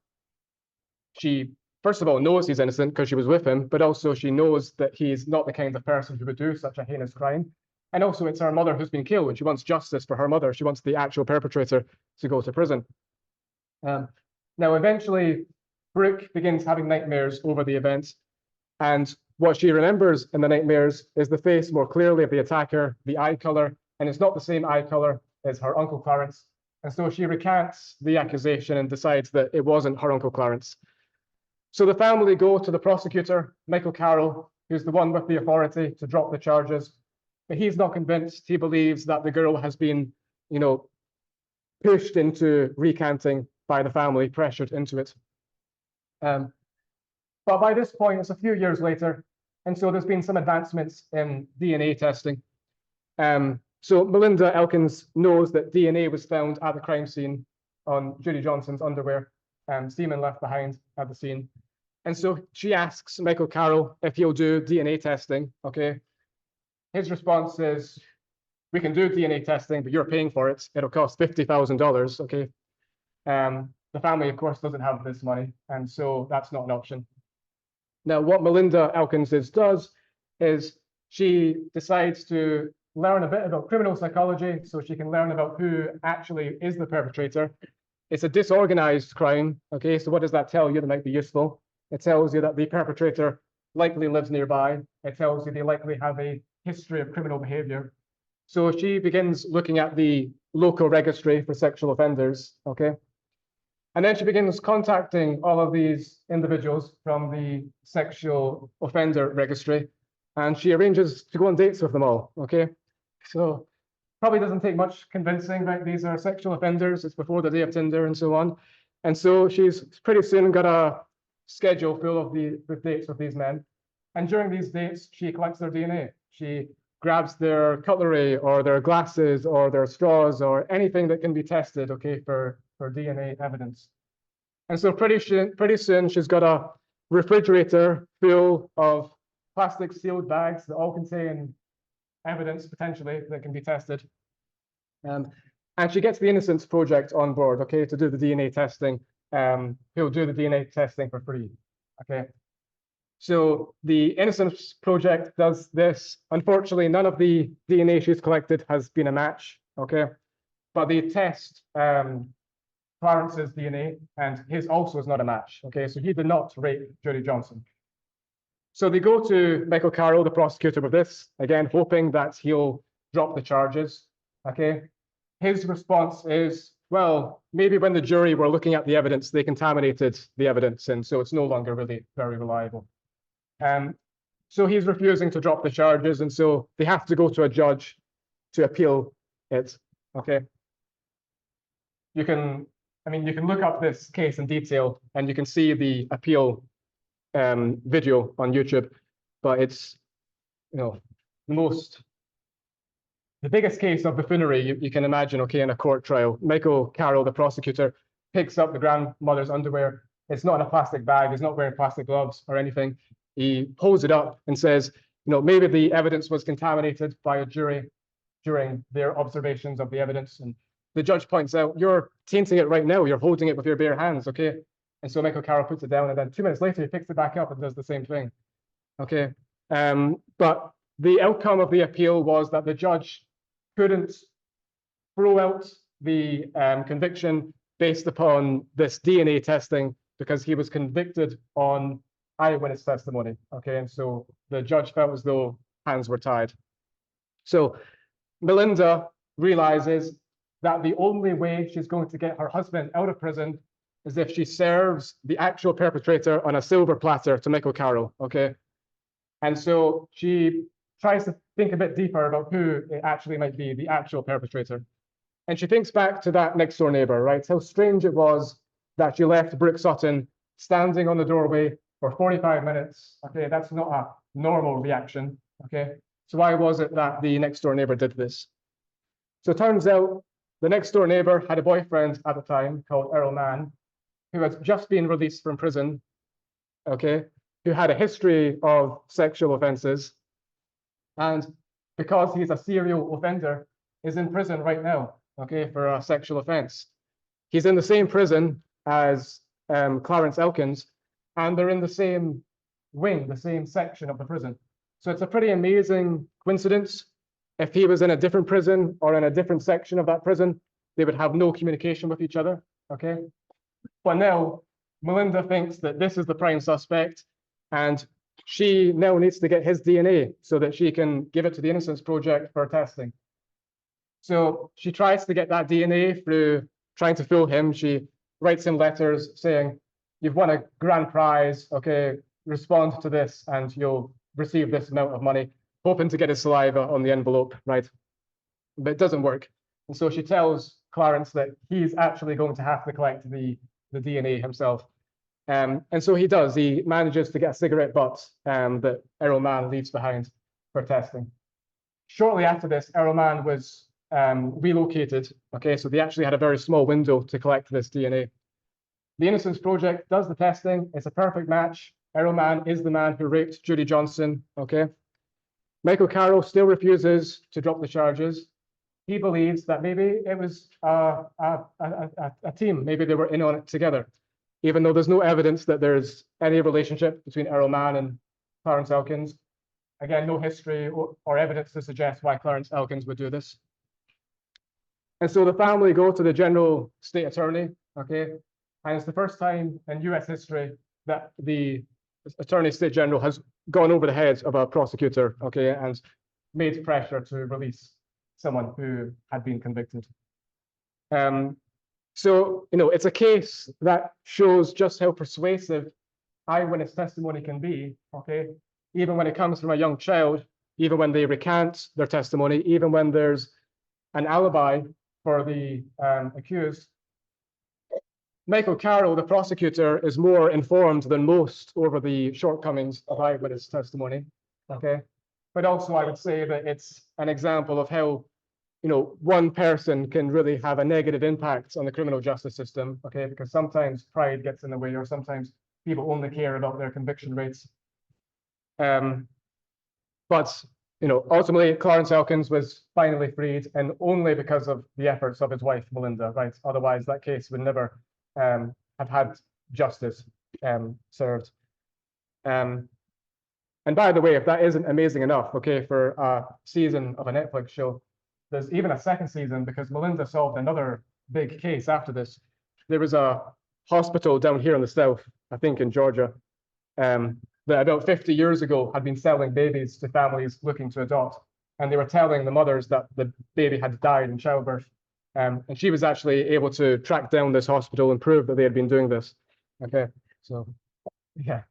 She, first of all, knows he's innocent because she was with him, but also she knows that he's not the kind of person who would do such a heinous crime. And also it's her mother who's been killed, and she wants justice for her mother. She wants the actual perpetrator to go to prison. Now, eventually, Brooke begins having nightmares over the event, and what she remembers in the nightmares is the face more clearly of the attacker, the eye color, and it's not the same eye color as her Uncle Clarence. And so she recants the accusation and decides that it wasn't her Uncle Clarence. So the family go to the prosecutor, Michael Carroll, who's the one with the authority to drop the charges. But he's not convinced. He believes that the girl has been, pushed into recanting by the family, pressured into it. But by this point, it's a few years later, and so there's been some advancements in DNA testing. So Melinda Elkins knows that DNA was found at the crime scene on Judy Johnson's underwear, semen left behind at the scene. And so she asks Michael Carroll if he'll do DNA testing, okay? His response is, we can do DNA testing, but you're paying for it. It'll cost $50,000, okay? The family, of course, doesn't have this money, and so that's not an option. Now, what Melinda Elkins does is she decides to learn a bit about criminal psychology so she can learn about who actually is the perpetrator. It's a disorganized crime, okay? So what does that tell you that might be useful? It tells you that the perpetrator likely lives nearby. It tells you they likely have a history of criminal behavior. So she begins looking at the local registry for sexual offenders, okay? And then she begins contacting all of these individuals from the sexual offender registry, and she arranges to go on dates with them all, okay? So probably doesn't take much convincing, right? These are sexual offenders, it's before the day of Tinder and so on. And so she's pretty soon got a schedule full of with dates with these men. And during these dates, she collects their DNA. She grabs their cutlery or their glasses or their straws or anything that can be tested, okay, for DNA evidence. And so pretty soon she's got a refrigerator full of plastic sealed bags that all contain evidence potentially that can be tested. And she gets the Innocence Project on board, okay, to do the DNA testing. He'll do the DNA testing for free, okay? So the Innocence Project does this. Unfortunately, none of the DNA she's collected has been a match, okay? But they test Clarence's DNA, and his also is not a match, okay? So he did not rape Judy Johnson. So they go to Michael Carroll, the prosecutor, with this, again, hoping that he'll drop the charges, okay? His response is, well, maybe when the jury were looking at the evidence, they contaminated the evidence, and so it's no longer really very reliable. So he's refusing to drop the charges, and so they have to go to a judge to appeal it, okay? You can look up this case in detail, and you can see the appeal video on YouTube, but it's, the biggest case of buffoonery you can imagine, okay, in a court trial. Michael Carroll, the prosecutor, picks up the grandmother's underwear. It's not in a plastic bag. He's not wearing plastic gloves or anything. He holds it up and says, maybe the evidence was contaminated by a jury during their observations of the evidence. And the judge points out, you're tainting it right now. You're holding it with your bare hands, okay? And so Michael Carroll puts it down, and then 2 minutes later, he picks it back up and does the same thing, okay? But the outcome of the appeal was that the judge couldn't throw out the conviction based upon this DNA testing because he was convicted on eyewitness testimony, okay? And so the judge felt as though hands were tied. So Melinda realizes that the only way she's going to get her husband out of prison is if she serves the actual perpetrator on a silver platter to Michael Carroll, okay? And so she tries to think a bit deeper about who it actually might be, the actual perpetrator. And she thinks back to that next door neighbor, right? How strange it was that she left Brooke Sutton standing on the doorway for 45 minutes. Okay, that's not a normal reaction, okay? So why was it that the next door neighbor did this? So it turns out the next door neighbor had a boyfriend at the time called Earl Mann, who had just been released from prison, okay? who had a history of sexual offences, and because he's a serial offender, is in prison right now, okay, for a sexual offence. He's in the same prison as Clarence Elkins, and they're in the same wing, the same section of the prison. So it's a pretty amazing coincidence. If he was in a different prison or in a different section of that prison, they would have no communication with each other, okay? But now, Melinda thinks that this is the prime suspect, and she now needs to get his DNA so that she can give it to the Innocence Project for testing. So she tries to get that DNA through trying to fool him. She writes him letters saying, "You've won a grand prize, okay, respond to this and you'll receive this amount of money," hoping to get his saliva on the envelope, right? But it doesn't work. And so she tells Clarence that he's actually going to have to collect the DNA himself. And so he does. He manages to get a cigarette butt that Errol Mann leaves behind for testing. Shortly after this, Errol Mann was relocated. Okay, so they actually had a very small window to collect this DNA. The Innocence Project does the testing. It's a perfect match. Errol Mann is the man who raped Judy Johnson. Okay, Michael Carroll still refuses to drop the charges. He believes that maybe it was a team. Maybe they were in on it together, even though there's no evidence that there's any relationship between Errol Mann and Clarence Elkins. Again, no history or evidence to suggest why Clarence Elkins would do this. And so the family go to the general state attorney, okay? And it's the first time in US history that the attorney state general has gone over the head of a prosecutor, okay, and made pressure to release someone who had been convicted. So, you know, it's a case that shows just how persuasive eyewitness testimony can be, okay? Even when it comes from a young child, even when they recant their testimony, even when there's an alibi for the accused. Michael Carroll, the prosecutor, is more informed than most over the shortcomings of eyewitness testimony, okay? But also I would say that it's an example of how, you know, one person can really have a negative impact on the criminal justice system, okay? Because sometimes pride gets in the way, or sometimes people only care about their conviction rates. But, you know, ultimately Clarence Elkins was finally freed, and only because of the efforts of his wife, Melinda, right? Otherwise that case would never have had justice served. And by the way, if that isn't amazing enough, okay, for a season of a Netflix show, there's even a second season because Melinda solved another big case after this. There was a hospital down here in the south, I think in Georgia, that about 50 years ago had been selling babies to families looking to adopt. And they were telling the mothers that the baby had died in childbirth. And she was actually able to track down this hospital and prove that they had been doing this. Okay, so yeah.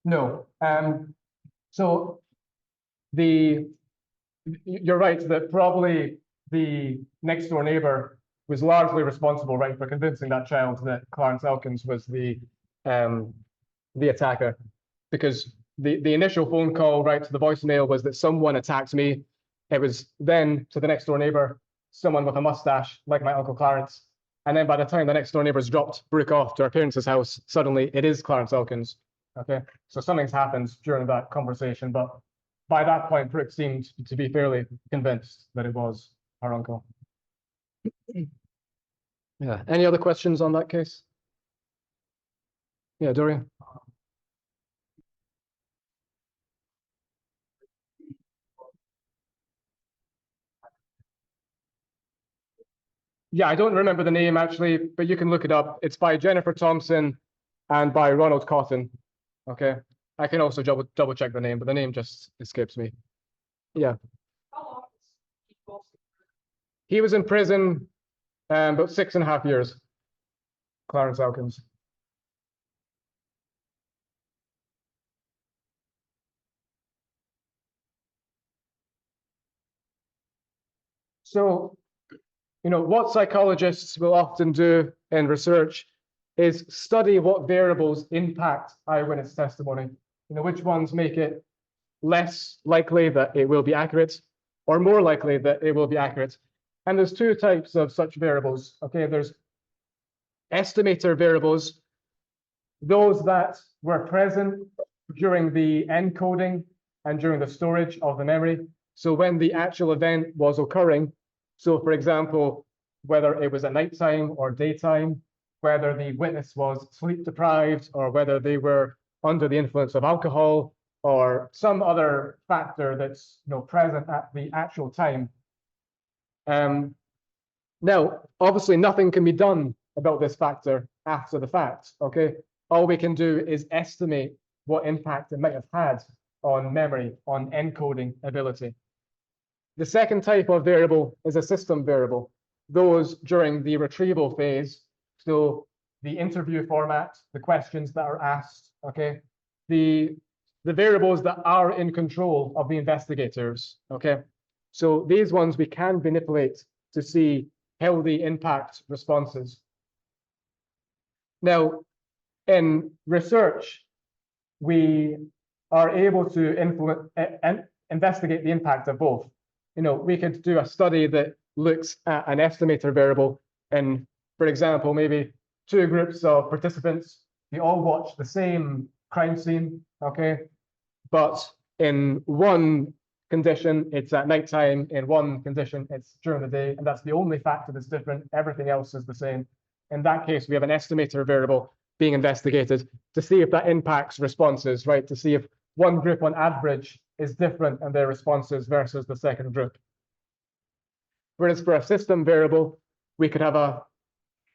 No, so you're right that probably the next door neighbor was largely responsible, right, for convincing that child that Clarence Elkins was the attacker, because the initial phone call, right, to the voicemail was that someone attacked me. It was then to the next door neighbor, someone with a mustache, like my Uncle Clarence. And then by the time the next door neighbors dropped Brooke off to her parents' house, suddenly it is Clarence Elkins. Okay, so something's happened during that conversation, but by that point, Brooke seemed to be fairly convinced that it was her uncle. Yeah, any other questions on that case? Yeah, Dorian? Yeah, I don't remember the name actually, but you can look it up. It's by Jennifer Thompson and by Ronald Cotton. Okay, I can also double check the name, but the name just escapes me. Yeah. He was in prison about 6.5 years, Clarence Elkins. So, you know, what psychologists will often do in research is study what variables impact eyewitness testimony. You know, which ones make it less likely that it will be accurate or more likely that it will be accurate. And there's two types of such variables, okay? There's estimator variables, those that were present during the encoding and during the storage of the memory. So when the actual event was occurring, so for example, whether it was at nighttime or daytime, whether the witness was sleep deprived or whether they were under the influence of alcohol or some other factor that's present at the actual time. Now, obviously, nothing can be done about this factor after the fact, okay? All we can do is estimate what impact it might have had on memory, on encoding ability. The second type of variable is a system variable, those during the retrieval phase, so the interview format, the questions that are asked, okay? The variables that are in control of the investigators, okay? So these ones we can manipulate to see how they impact responses. Now, in research, we are able to investigate the impact of both. We could do a study that looks at an estimator variable and, for example, maybe two groups of participants, they all watch the same crime scene, okay? But in one condition, it's at nighttime. In one condition, it's during the day. And that's the only factor that's different. Everything else is the same. In that case, we have an estimator variable being investigated to see if that impacts responses, right? To see if one group on average is different in their responses versus the second group. Whereas for a system variable, we could have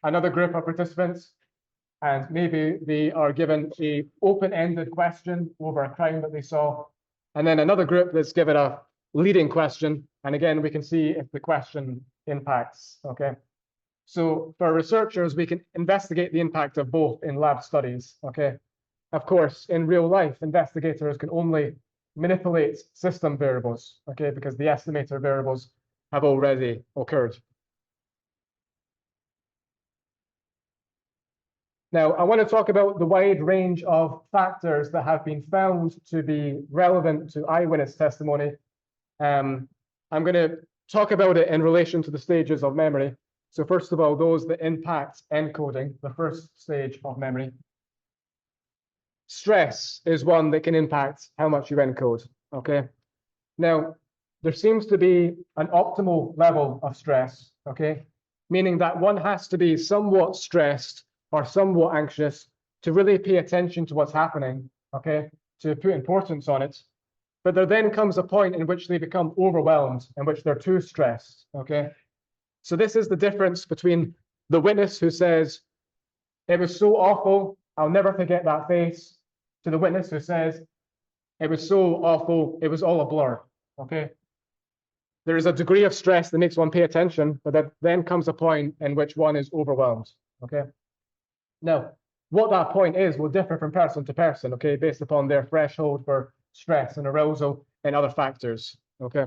another group of participants, and maybe they are given a open-ended question over a crime that they saw, and then another group that's given a leading question, and again, we can see if the question impacts, okay? So for researchers, we can investigate the impact of both in lab studies, okay? Of course, in real life, investigators can only manipulate system variables, okay? Because the estimator variables have already occurred. Now, I want to talk about the wide range of factors that have been found to be relevant to eyewitness testimony. I'm going to talk about it in relation to the stages of memory. So first of all, those that impact encoding, the first stage of memory. Stress is one that can impact how much you encode, okay? Now, there seems to be an optimal level of stress, okay? Meaning that one has to be somewhat stressed or somewhat anxious to really pay attention to what's happening, okay? To put importance on it. But there then comes a point in which they become overwhelmed, in which they're too stressed, okay? So this is the difference between the witness who says, "It was so awful, I'll never forget that face," to the witness who says, "It was so awful, it was all a blur," okay? There is a degree of stress that makes one pay attention, but that then comes a point in which one is overwhelmed, okay? Now, what that point is will differ from person to person, okay, based upon their threshold for stress and arousal and other factors, okay?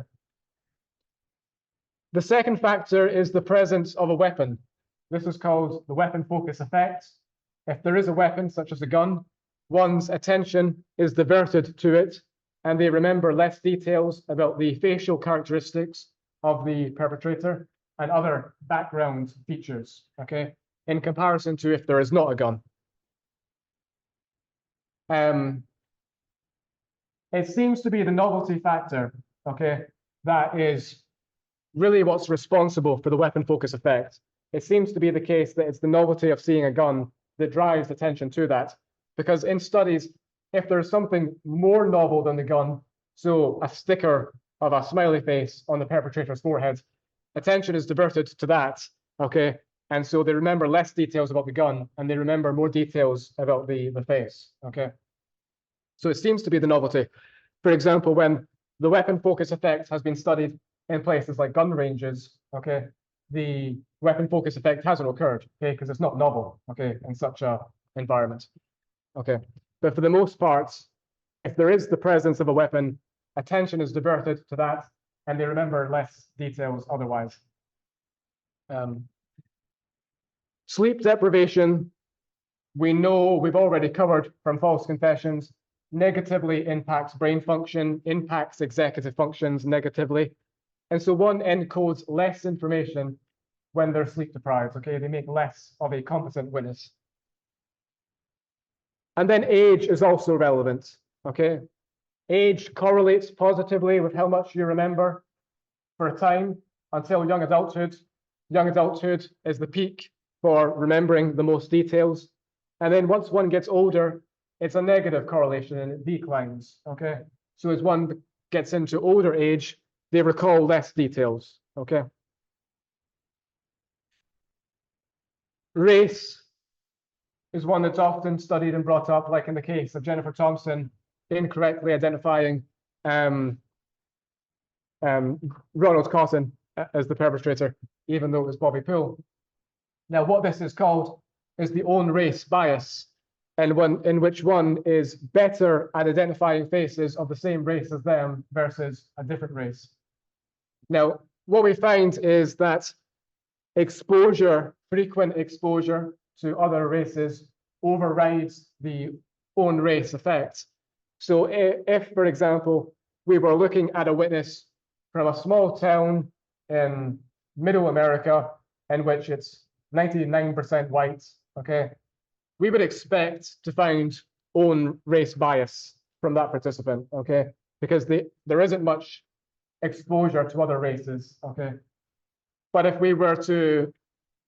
The second factor is the presence of a weapon. This is called the weapon focus effect. If there is a weapon, such as a gun, one's attention is diverted to it, and they remember less details about the facial characteristics of the perpetrator and other background features, okay, in comparison to if there is not a gun. It seems to be the novelty factor, okay, that is really what's responsible for the weapon focus effect. It seems to be the case that it's the novelty of seeing a gun that drives attention to that. Because in studies, if there's something more novel than the gun, so a sticker of a smiley face on the perpetrator's forehead, attention is diverted to that, okay? And so they remember less details about the gun and they remember more details about the face, okay? So it seems to be the novelty. For example, when the weapon focus effect has been studied in places like gun ranges, okay, the weapon focus effect hasn't occurred, okay, because it's not novel, okay, in such a environment, okay. But for the most part, if there is the presence of a weapon, attention is diverted to that, and they remember less details otherwise. Sleep deprivation, we know we've already covered from false confessions, negatively impacts brain function, impacts executive functions negatively. And so one encodes less information when they're sleep deprived, okay? They make less of a competent witness. And then age is also relevant, okay? Age correlates positively with how much you remember for a time until young adulthood. Young adulthood is the peak for remembering the most details. And then once one gets older, it's a negative correlation and it declines, okay? So as one gets into older age, they recall less details, okay? Race is one that's often studied and brought up, like in the case of Jennifer Thompson, incorrectly identifying Ronald Cotton as the perpetrator, even though it was Bobby Poole. Now, what this is called is the own race bias, and one in which one is better at identifying faces of the same race as them versus a different race. Now, what we find is that exposure, frequent exposure to other races overrides the own race effect. So if, for example, we were looking at a witness from a small town in middle America in which it's 99% white, okay, we would expect to find own race bias from that participant, okay, because there isn't much exposure to other races, okay. But if we were to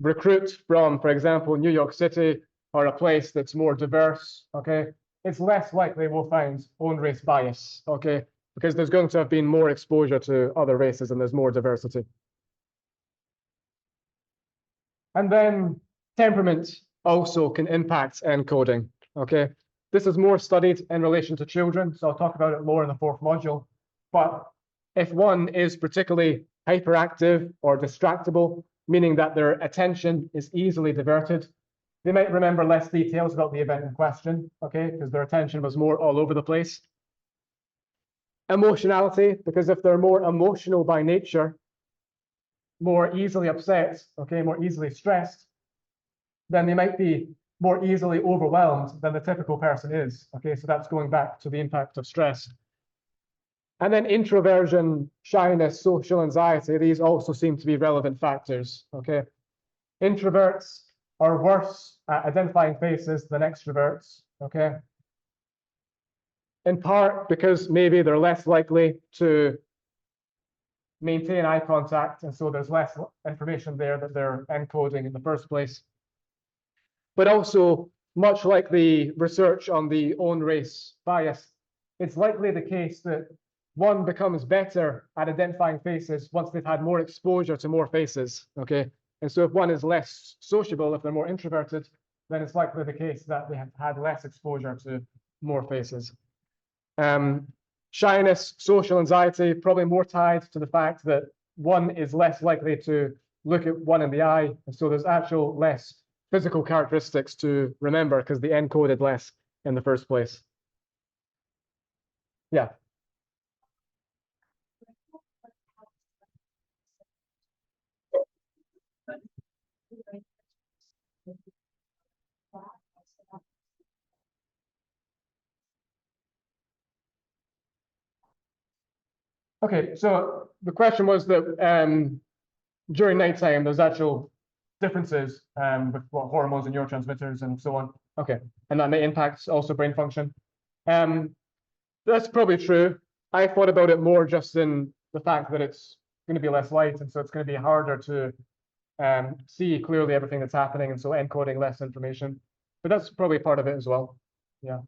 recruit from, for example, New York City or a place that's more diverse, okay, it's less likely we'll find own race bias, okay, because there's going to have been more exposure to other races and there's more diversity. And then temperament also can impact encoding, okay? This is more studied in relation to children, so I'll talk about it more in the 4th module. But if one is particularly hyperactive or distractible, meaning that their attention is easily diverted, they might remember less details about the event in question, okay, because their attention was more all over the place. Emotionality, because if they're more emotional by nature, more easily upset, okay, more easily stressed, then they might be more easily overwhelmed than the typical person is, okay, so that's going back to the impact of stress. And then introversion, shyness, social anxiety, these also seem to be relevant factors, okay? Introverts are worse at identifying faces than extroverts, okay? In part because maybe they're less likely to maintain eye contact, and so there's less information there that they're encoding in the first place. But also, much like the research on the own race bias, it's likely the case that one becomes better at identifying faces once they've had more exposure to more faces, okay? And so if one is less sociable, if they're more introverted, then it's likely the case that they have had less exposure to more faces. Shyness, social anxiety, probably more tied to the fact that one is less likely to look at one in the eye, and so there's actual less physical characteristics to remember because they encoded less in the first place. Yeah. Okay, so the question was that during nighttime, there's actual differences with what hormones and neurotransmitters and so on. Okay, and that may impact also brain function. That's probably true. I thought about it more just in the fact that it's going to be less light, and so it's going to be harder to see clearly everything that's happening, and so encoding less information. But that's probably part of it as well. Yeah.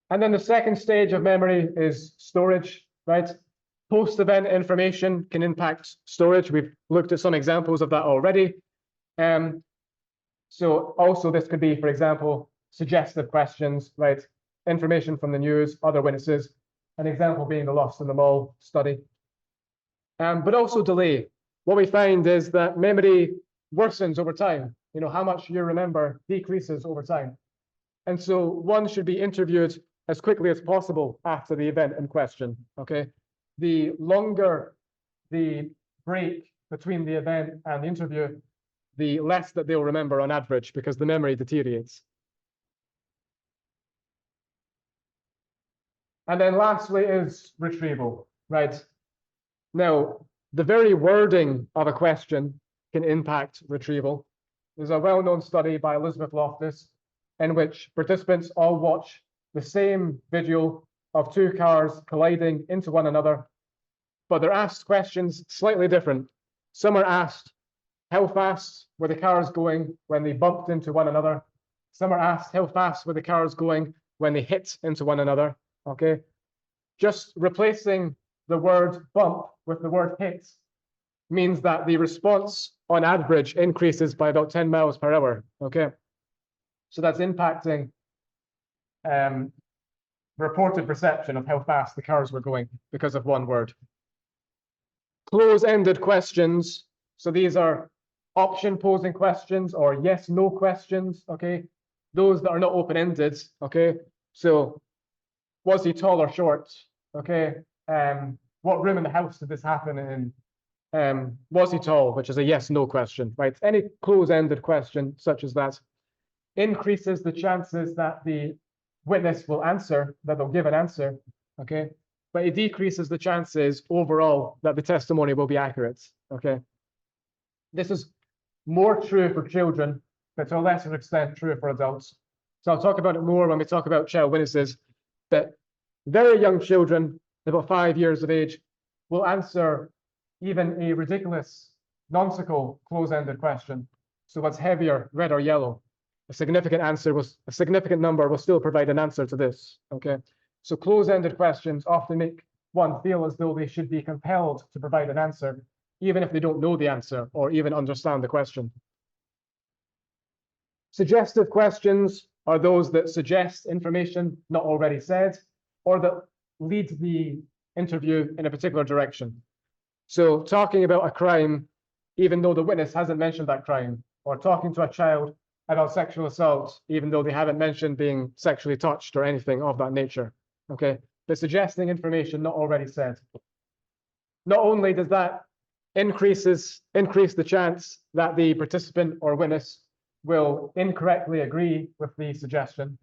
And then the second stage of memory is storage, right? Post-event information can impact storage. We've looked at some examples of that already. So also this could be, for example, suggestive questions, right? Information from the news, other witnesses, an example being the Lost in the Mall study. But also delay. What we find is that memory worsens over time. You know, how much you remember decreases over time. And so one should be interviewed as quickly as possible after the event in question, okay? The longer the break between the event and the interview, the less that they'll remember on average because the memory deteriorates. And then lastly is retrieval, right? Now, the very wording of a question can impact retrieval. There's a well-known study by Elizabeth Loftus in which participants all watch the same video of two cars colliding into one another, but they're asked questions slightly different. Some are asked, how fast were the cars going when they bumped into one another? Some are asked, how fast were the cars going when they hit into one another? Okay, just replacing the word bump with the word hit means that the response on average increases by about 10 miles per hour. Okay, so that's impacting reported perception of how fast the cars were going because of one word. Close-ended questions. So these are option posing questions or yes, no questions. Okay, those that are not open-ended. Okay, so was he tall or short? Okay, what room in the house did this happen in? Was he tall, which is a yes, no question, right? Any close-ended question such as that increases the chances that the witness will answer, that they'll give an answer, okay? But it decreases the chances overall that the testimony will be accurate, okay? This is more true for children, but to a lesser extent true for adults. So I'll talk about it more when we talk about child witnesses, but very young children, about 5 years of age, will answer even a ridiculous, nonsensical, close-ended question. So what's heavier, red or yellow? A significant number will still provide an answer to this, okay? So close-ended questions often make one feel as though they should be compelled to provide an answer, even if they don't know the answer or even understand the question. Suggestive questions are those that suggest information not already said, or that lead the interview in a particular direction. So talking about a crime, even though the witness hasn't mentioned that crime, or talking to a child about sexual assault, even though they haven't mentioned being sexually touched or anything of that nature, okay? But suggesting information not already said. Not only does that increase the chance that the participant or witness will incorrectly agree with the suggestion,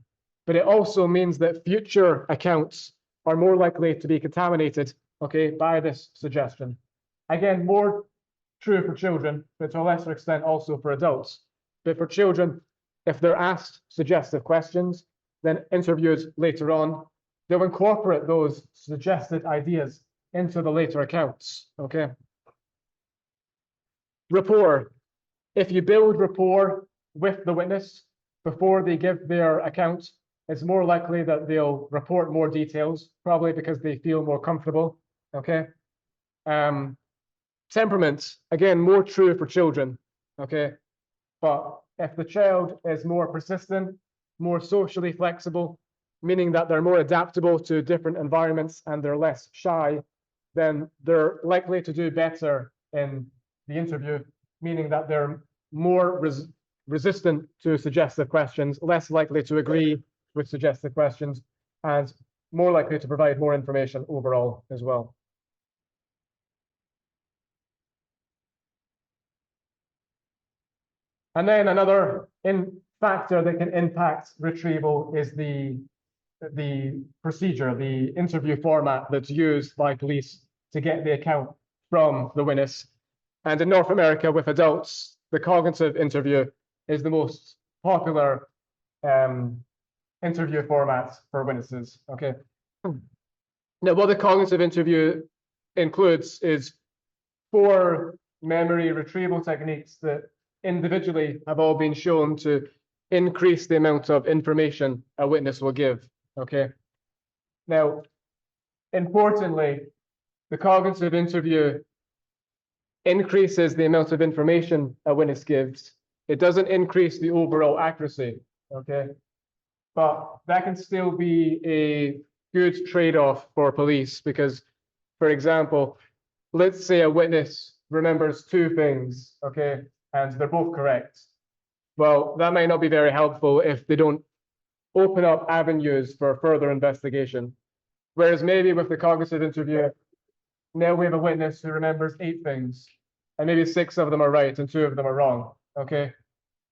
but it also means that future accounts are more likely to be contaminated, okay, by this suggestion. Again, more true for children, but to a lesser extent also for adults. But for children, if they're asked suggestive questions, then interviewed later on, they'll incorporate those suggested ideas into the later accounts, okay? Rapport. If you build rapport with the witness before they give their account, it's more likely that they'll report more details, probably because they feel more comfortable, okay? Temperament, again, more true for children, okay? But if the child is more persistent, more socially flexible, meaning that they're more adaptable to different environments and they're less shy, then they're likely to do better in the interview, meaning that they're more resistant to suggestive questions, less likely to agree with suggestive questions, and more likely to provide more information overall as well. And then another factor that can impact retrieval is the procedure, the interview format that's used by police to get the account from the witness. And in North America, with adults, the cognitive interview is the most popular interview format for witnesses, okay? Now, what the cognitive interview includes is 4 memory retrieval techniques that individually have all been shown to increase the amount of information a witness will give, okay? Now, importantly, the cognitive interview increases the amount of information a witness gives. It doesn't increase the overall accuracy, okay? But that can still be a good trade-off for police because, for example, let's say a witness remembers 2 things, okay, and they're both correct. Well, that might not be very helpful if they don't open up avenues for further investigation. Whereas maybe with the cognitive interview, now we have a witness who remembers 8 things, and maybe 6 of them are right and 2 of them are wrong, okay?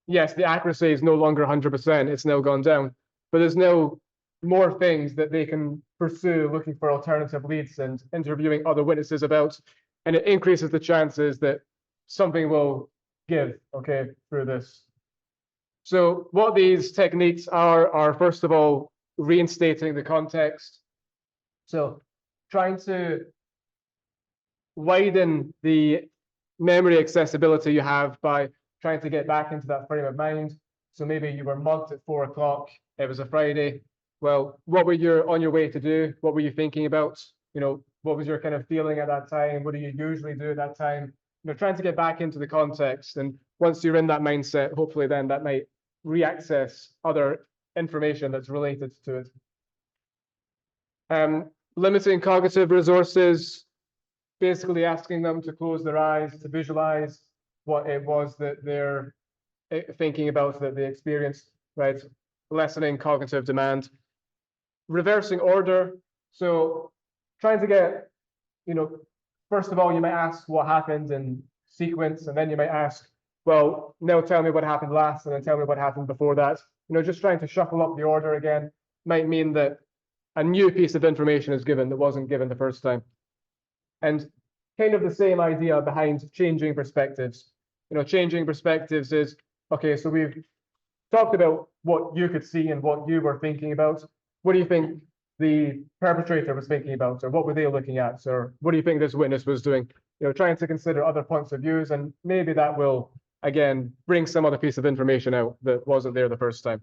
Yes, the accuracy is no longer 100%, it's now gone down, but there's no more things that they can pursue looking for alternative leads and interviewing other witnesses about, and it increases the chances that something will give, okay, through this. So what these techniques are first of all, reinstating the context. So trying to widen the memory accessibility you have by trying to get back into that frame of mind. So maybe you were mugged at 4 o'clock, it was a Friday. Well, what were you on your way to do? What were you thinking about? You know, what was your kind of feeling at that time? What do you usually do at that time? You know, trying to get back into the context. And once you're in that mindset, hopefully then that might reaccess other information that's related to it. Limiting cognitive resources, basically asking them to close their eyes, to visualize what it was that they're thinking about, that they experienced, right? Lessening cognitive demand. Reversing order. So trying to get, you know, first of all, you might ask what happened in sequence, and then you might ask, well, now tell me what happened last, and then tell me what happened before that. You know, just trying to shuffle up the order again might mean that a new piece of information is given that wasn't given the first time. And kind of the same idea behind changing perspectives. You know, changing perspectives is, okay, so we've talked about what you could see and what you were thinking about. What do you think the perpetrator was thinking about, or what were they looking at, or what do you think this witness was doing? You know, trying to consider other points of views, and maybe that will, again, bring some other piece of information out that wasn't there the first time.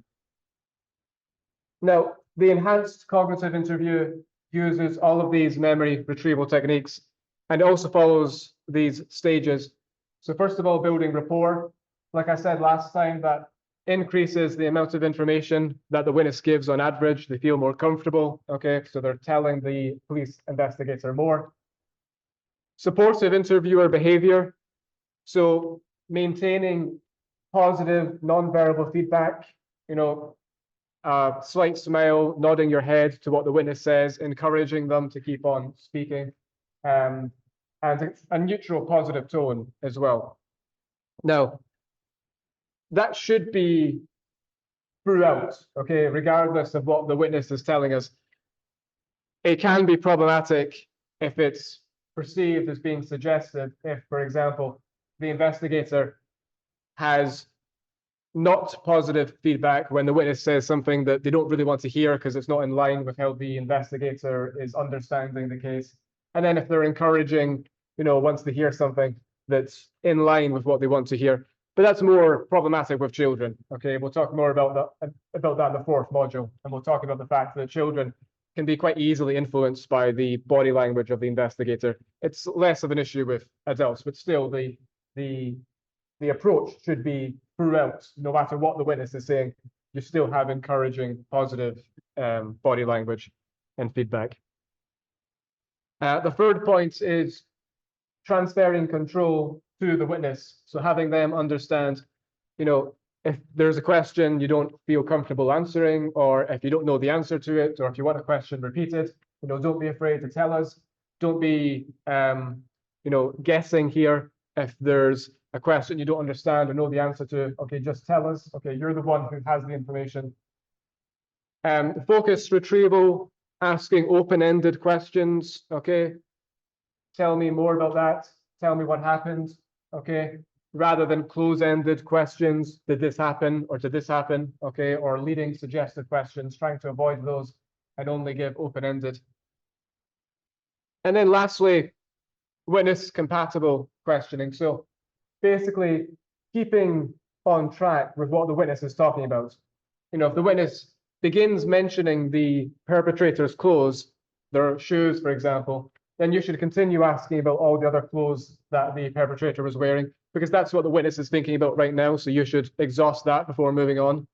Now, the enhanced cognitive interview uses all of these memory retrieval techniques and also follows these stages. So first of all, building rapport. Like I said last time, that increases the amount of information that the witness gives on average. They feel more comfortable, okay? So they're telling the police investigator more. Supportive interviewer behavior. So maintaining positive non-verbal feedback, you know, a slight smile, nodding your head to what the witness says, encouraging them to keep on speaking, and a neutral positive tone as well. Now, that should be throughout, okay, regardless of what the witness is telling us. It can be problematic if it's perceived as being suggestive, if, for example, the investigator has not positive feedback when the witness says something that they don't really want to hear because it's not in line with how the investigator is understanding the case. And then if they're encouraging, you know, once they hear something that's in line with what they want to hear. But that's more problematic with children, okay? We'll talk more about that in the 4th module, and we'll talk about the fact that children can be quite easily influenced by the body language of the investigator. It's less of an issue with adults, but still the approach should be throughout, no matter what the witness is saying, you still have encouraging, positive body language and feedback. The 3rd point is transferring control to the witness. So having them understand, you know, if there's a question you don't feel comfortable answering, or if you don't know the answer to it, or if you want a question repeated, you know, don't be afraid to tell us. Don't be, you know, guessing here. If there's a question you don't understand or know the answer to, okay, just tell us. Okay, you're the one who has the information. Focused retrieval, asking open-ended questions. Okay, tell me more about that. Tell me what happened. Okay, rather than close-ended questions. Did this happen or did this happen? Okay, or leading suggested questions, trying to avoid those and only give open-ended. And then lastly, witness compatible questioning. So basically keeping on track with what the witness is talking about. You know, if the witness begins mentioning the perpetrator's clothes, their shoes, for example, then you should continue asking about all the other clothes that the perpetrator was wearing, because that's what the witness is thinking about right now. So you should exhaust that before moving on.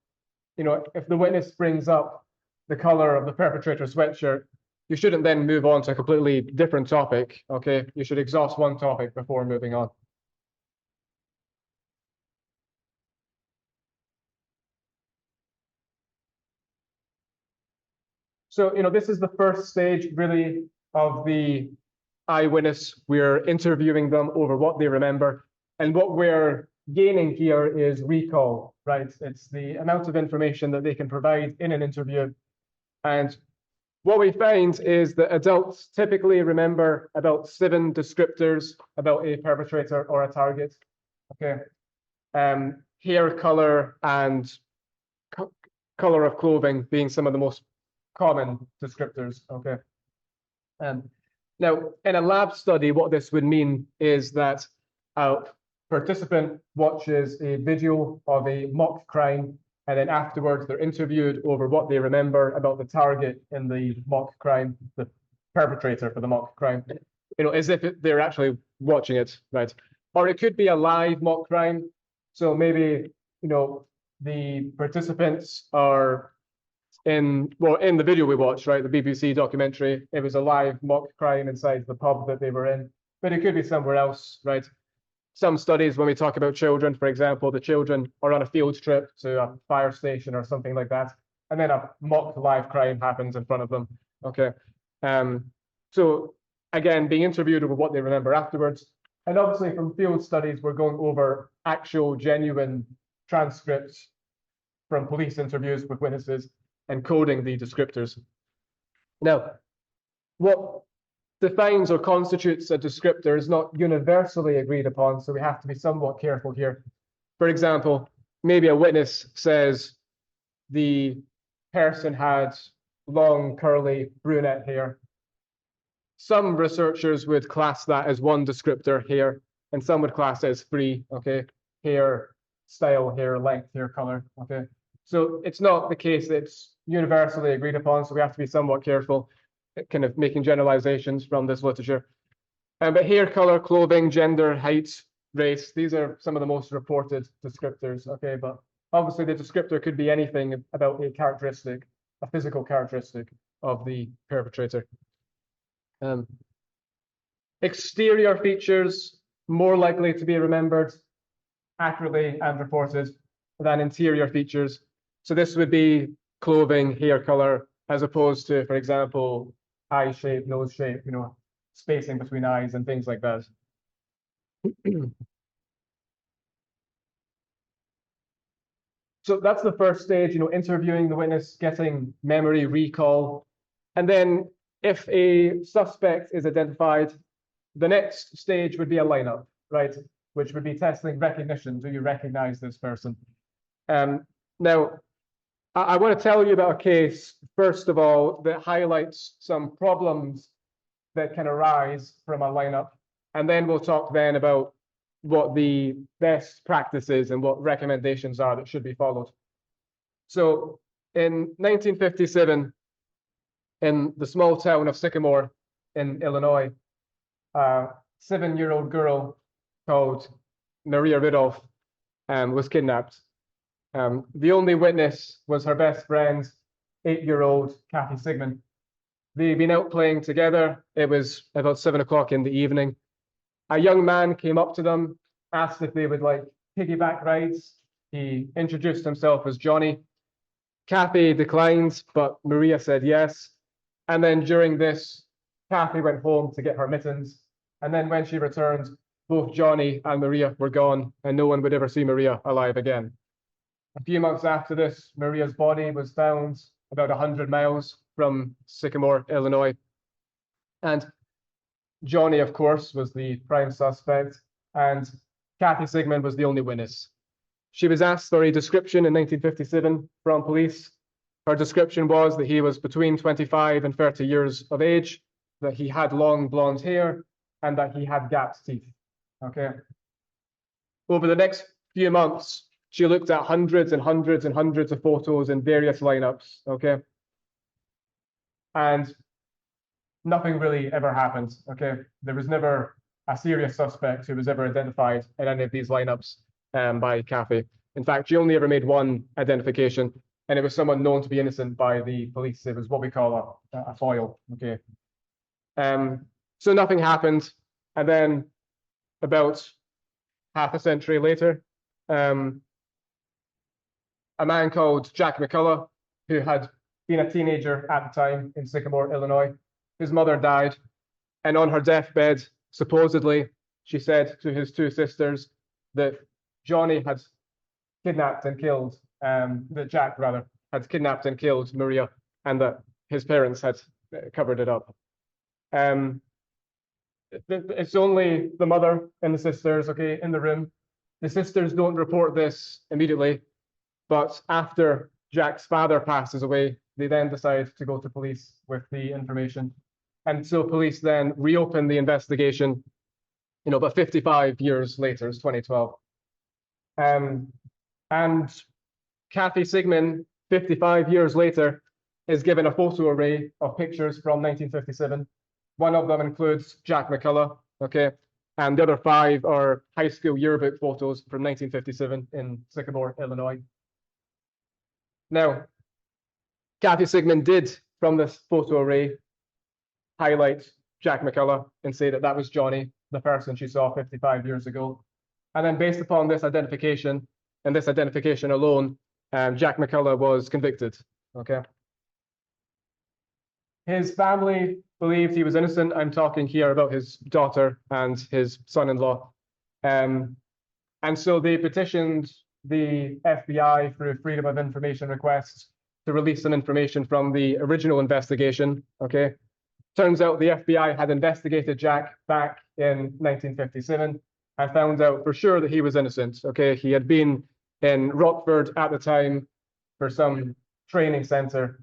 You know, if the witness brings up the color of the perpetrator's sweatshirt, you shouldn't then move on to a completely different topic, okay? You should exhaust one topic before moving on. So, you know, this is the first stage really of the eyewitness. We're interviewing them over what they remember. And what we're gaining here is recall, right? It's the amount of information that they can provide in an interview And what we find is that adults typically remember about 7 descriptors about a perpetrator or a target. Okay. Hair color and color of clothing being some of the most common descriptors. Okay. Now, in a lab study, what this would mean is that a participant watches a video of a mock crime, and then afterwards they're interviewed over what they remember about the target in the mock crime, the perpetrator for the mock crime, as if they're actually watching it, right? Or it could be a live mock crime. So maybe, the participants are in the video we watched, right, the BBC documentary, it was a live mock crime inside the pub that they were in, but it could be somewhere else, right? Some studies, when we talk about children, for example, the children are on a field trip to a fire station or something like that, and then a mock live crime happens in front of them. Okay. So again, being interviewed over what they remember afterwards, and obviously from field studies, we're going over actual genuine transcripts from police interviews with witnesses and coding the descriptors. Now, what defines or constitutes a descriptor is not universally agreed upon, so we have to be somewhat careful here. For example, maybe a witness says the person had long, curly, brunette hair. Some researchers would class that as one descriptor, hair, and some would class it as 3, okay? Hair style, hair length, hair color, okay? So it's not the case that it's universally agreed upon, so we have to be somewhat careful at kind of making generalizations from this literature. But hair color, clothing, gender, height, race, these are some of the most reported descriptors, okay? But obviously the descriptor could be anything about a characteristic, a physical characteristic of the perpetrator. Exterior features more likely to be remembered accurately and reported than interior features. So this would be clothing, hair color, as opposed to, for example, eye shape, nose shape, spacing between eyes and things like that. So that's the first stage, interviewing the witness, getting memory recall. And then if a suspect is identified, the next stage would be a lineup, right? Which would be testing recognition. Do you recognize this person? Now, I want to tell you about a case, first of all, that highlights some problems that can arise from a lineup. And then we'll talk then about what the best practices and what recommendations are that should be followed. So in 1957, in the small town of Sycamore in Illinois, a 7-year-old girl called Maria Ridolph was kidnapped. The only witness was her best friend, 8-year-old Kathy Sigmund. They'd been out playing together. It was about 7 o'clock in the evening. A young man came up to them, asked if they would like piggyback rides. He introduced himself as Johnny. Kathy declined, but Maria said yes. And then during this, Kathy went home to get her mittens. And then when she returned, both Johnny and Maria were gone, and no one would ever see Maria alive again. A few months after this, Maria's body was found about 100 miles from Sycamore, Illinois. And Johnny, of course, was the prime suspect, and Kathy Sigmund was the only witness. She was asked for a description in 1957 from police. Her description was that he was between 25 and 30 years of age, that he had long blonde hair, and that he had gapped teeth. Okay. Over the next few months, she looked at hundreds and hundreds and hundreds of photos in various lineups. Okay. And nothing really ever happened. Okay. There was never a serious suspect who was ever identified in any of these lineups by Kathy. In fact, she only ever made one identification, and it was someone known to be innocent by the police. It was what we call a foil. Okay. So nothing happened. And then about half a century later, a man called Jack McCullough, who had been a teenager at the time in Sycamore, Illinois, his mother died. And on her deathbed, supposedly, she said to his 2 sisters that Johnny had kidnapped and killed, that Jack, rather, had kidnapped and killed Maria, and that his parents had covered it up. It's only the mother and the sisters, okay, in the room. The sisters don't report this immediately, but after Jack's father passes away, they then decide to go to police with the information. And so police then reopen the investigation, but 55 years later, it's 2012. And Kathy Sigmund, 55 years later, is given a photo array of pictures from 1957. One of them includes Jack McCullough, okay? And the other 5 are high school yearbook photos from 1957 in Sycamore, Illinois. Now, Kathy Sigmund did, from this photo array, highlight Jack McCullough and say that that was Johnny, the person she saw 55 years ago. And then based upon this identification, and this identification alone, Jack McCullough was convicted, okay? His family believed he was innocent. I'm talking here about his daughter and his son-in-law. And so they petitioned the FBI through Freedom of Information requests to release some information from the original investigation, okay? Turns out the FBI had investigated Jack back in 1957 and found out for sure that he was innocent, okay? He had been in Rockford at the time for some training center.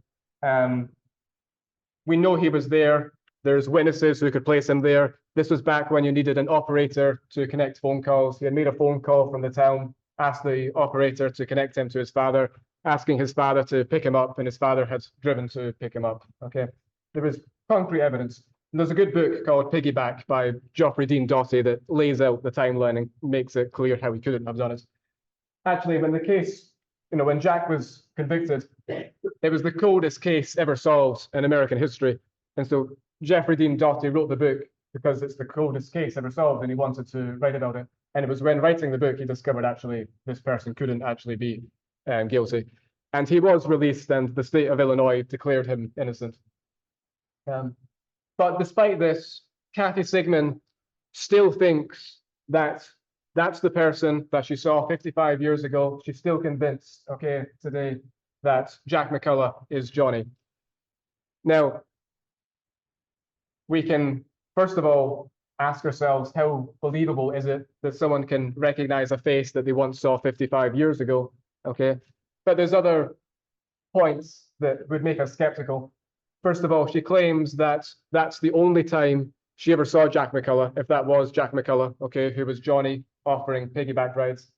We know he was there. There's witnesses who could place him there. This was back when you needed an operator to connect phone calls. He had made a phone call from the town, asked the operator to connect him to his father, asking his father to pick him up, and his father had driven to pick him up, okay? There was concrete evidence. And there's a good book called Piggyback by Geoffrey Dean Doughty that lays out the timeline and makes it clear how he couldn't have done it. Actually, when the case, when Jack was convicted, it was the coldest case ever solved in American history. And so Geoffrey Dean Doughty wrote the book because it's the coldest case ever solved and he wanted to write about it. And it was when writing the book, he discovered actually this person couldn't actually be guilty. And he was released and the state of Illinois declared him innocent. But despite this, Kathy Sigmund still thinks that that's the person that she saw 55 years ago. She's still convinced, okay, today, that Jack McCullough is Johnny. Now, we can, first of all, ask ourselves, how believable is it that someone can recognize a face that they once saw 55 years ago, okay? But there's other points that would make us skeptical. First of all, she claims that that's the only time she ever saw Jack McCullough, if that was Jack McCullough, okay, who was Johnny offering piggyback rides.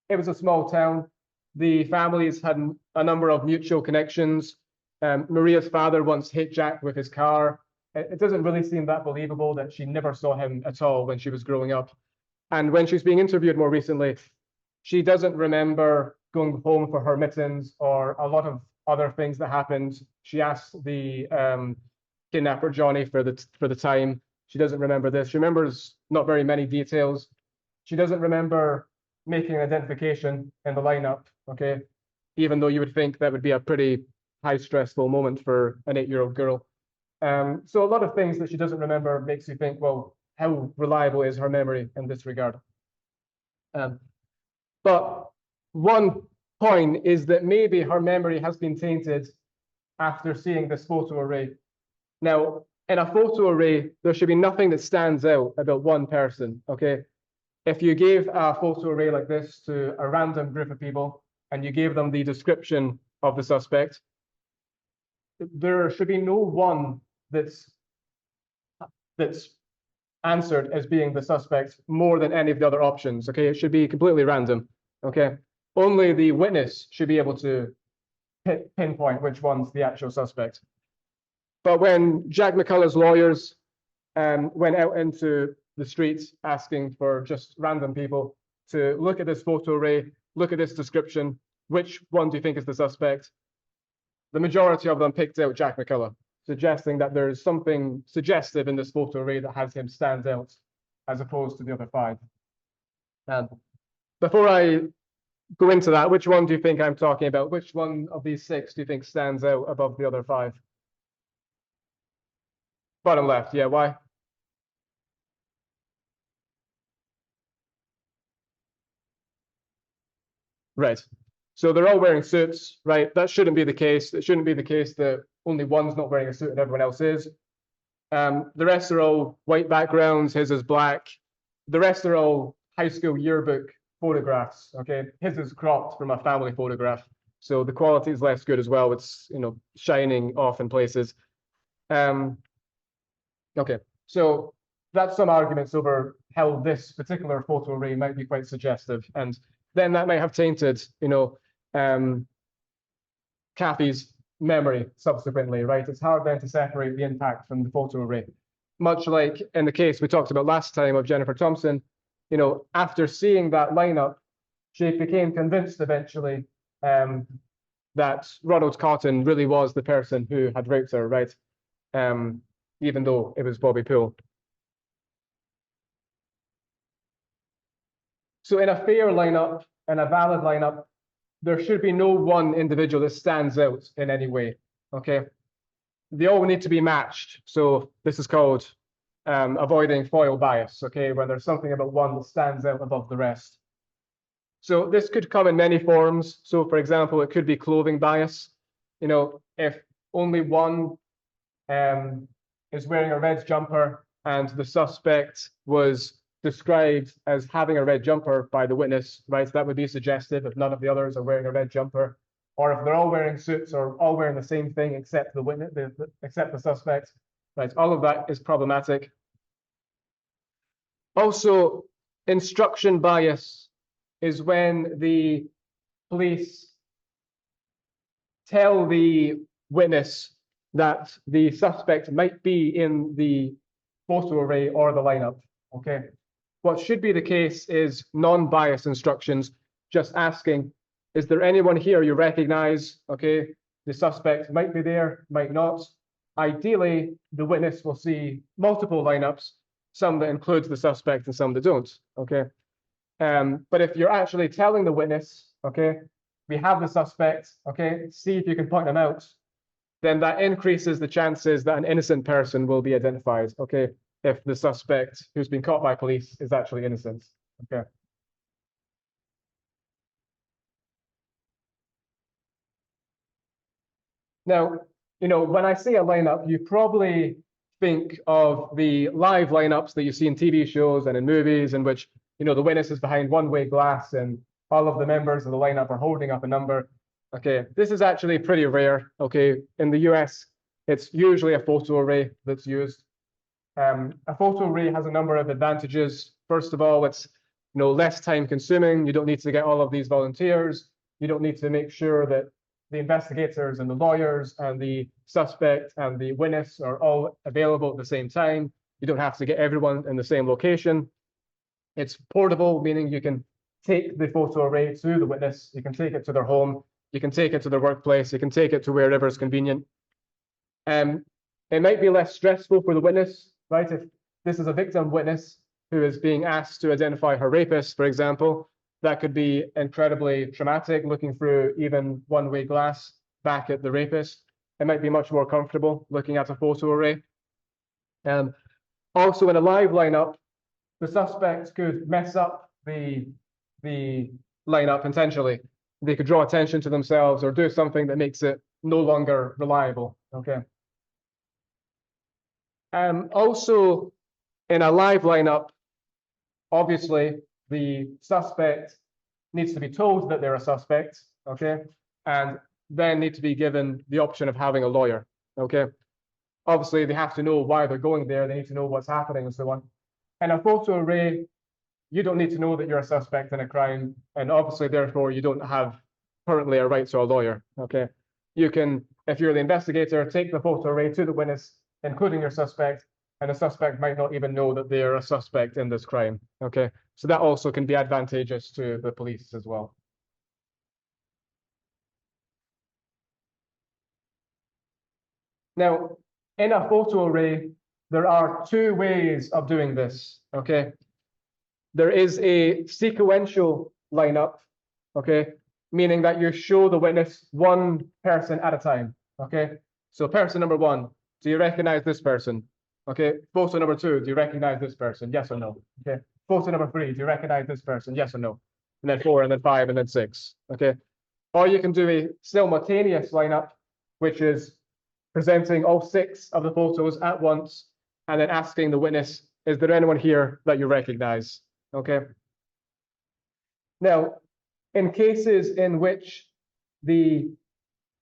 It was a small town. The families had a number of mutual connections. Maria's father once hit Jack with his car. It doesn't really seem that believable that she never saw him at all when she was growing up. And when she's being interviewed more recently, she doesn't remember going home for her mittens or a lot of other things that happened. She asked the kidnapper Johnny for the time. She doesn't remember this. She remembers not very many details. She doesn't remember making an identification in the lineup, okay? Even though you would think that would be a pretty high stressful moment for an 8-year-old girl. So a lot of things that she doesn't remember makes you think, well, how reliable is her memory in this regard? But one point is that maybe her memory has been tainted after seeing this photo array. Now, in a photo array, there should be nothing that stands out about one person, okay? If you gave a photo array like this to a random group of people and you gave them the description of the suspect, there should be no one that's answered as being the suspect more than any of the other options, okay? It should be completely random, okay? Only the witness should be able to pinpoint which one's the actual suspect. But when Jack McCullough's lawyers went out into the streets asking for just random people to look at this photo array, look at this description, which one do you think is the suspect? The majority of them picked out Jack McCullough, suggesting that there's something suggestive in this photo array that has him stand out as opposed to the other 5. Before I go into that, which one do you think I'm talking about? Which one of these 6 do you think stands out above the other 5? Bottom left, yeah, why? Right. So they're all wearing suits, right? That shouldn't be the case. It shouldn't be the case that only one's not wearing a suit and everyone else is. The rest are all white backgrounds. His is black. The rest are all high school yearbook photographs, okay? His is cropped from a family photograph. So the quality is less good as well. It's, you know, shining off in places. Okay, so that's some arguments over how this particular photo array might be quite suggestive. And then that might have tainted, you know, Kathy's memory subsequently, right? It's hard then to separate the impact from the photo array. Much like in the case we talked about last time of Jennifer Thompson, you know, after seeing that lineup, she became convinced eventually that Ronald Cotton really was the person who had raped her, right? Even though it was Bobby Poole. So in a fair lineup and a valid lineup, there should be no one individual that stands out in any way, okay? They all need to be matched. So this is called avoiding foil bias, okay? Where there's something about one that stands out above the rest. So this could come in many forms. So for example, it could be clothing bias. You know, if only one is wearing a red jumper and the suspect was described as having a red jumper by the witness, right? That would be suggestive if none of the others are wearing a red jumper, or if they're all wearing suits or all wearing the same thing except the witness, except the suspect, right? All of that is problematic. Also, instruction bias is when the police tell the witness that the suspect might be in the photo array or the lineup, okay? What should be the case is non-biased instructions, just asking, is there anyone here you recognize? Okay, the suspect might be there, might not. Ideally, the witness will see multiple lineups, some that include the suspect and some that don't, okay? But if you're actually telling the witness, okay, we have the suspect, okay, see if you can point them out, then that increases the chances that an innocent person will be identified, okay, if the suspect who's been caught by police is actually innocent, okay? Now, you know, when I say a lineup, you probably think of the live lineups that you see in TV shows and in movies in which, you know, the witness is behind one-way glass and all of the members of the lineup are holding up a number. Okay, this is actually pretty rare, okay? In the US, it's usually a photo array that's used. A photo array has a number of advantages. First of all, it's, you know, less time consuming. You don't need to get all of these volunteers. You don't need to make sure that the investigators and the lawyers and the suspect and the witness are all available at the same time. You don't have to get everyone in the same location. It's portable, meaning you can take the photo array to the witness. You can take it to their home. You can take it to their workplace. You can take it to wherever is convenient. It might be less stressful for the witness, right? If this is a victim witness who is being asked to identify her rapist, for example, that could be incredibly traumatic, looking through even one-way glass back at the rapist. It might be much more comfortable looking at a photo array. Also, in a live lineup, the suspect could mess up the lineup intentionally. They could draw attention to themselves or do something that makes it no longer reliable, okay? Also, in a live lineup, obviously, the suspect needs to be told that they're a suspect, okay? And then need to be given the option of having a lawyer, okay? Obviously, they have to know why they're going there. They need to know what's happening and so on. In a photo array, you don't need to know that you're a suspect in a crime. And obviously, therefore, you don't have currently a right to a lawyer, okay? You can, if you're the investigator, take the photo array to the witness, including your suspect, and the suspect might not even know that they're a suspect in this crime, okay? So that also can be advantageous to the police as well. Now, in a photo array, there are two ways of doing this, okay? There is a sequential lineup, okay? Meaning that you show the witness one person at a time, okay? So person number one, do you recognize this person? Okay, photo number two, do you recognize this person? Yes or no? Okay, photo number three, do you recognize this person? Yes or no? And then four, and then five, and then six, okay? Or you can do a simultaneous lineup, which is presenting all 6 of the photos at once and then asking the witness, is there anyone here that you recognize? Okay. Now, in cases in which the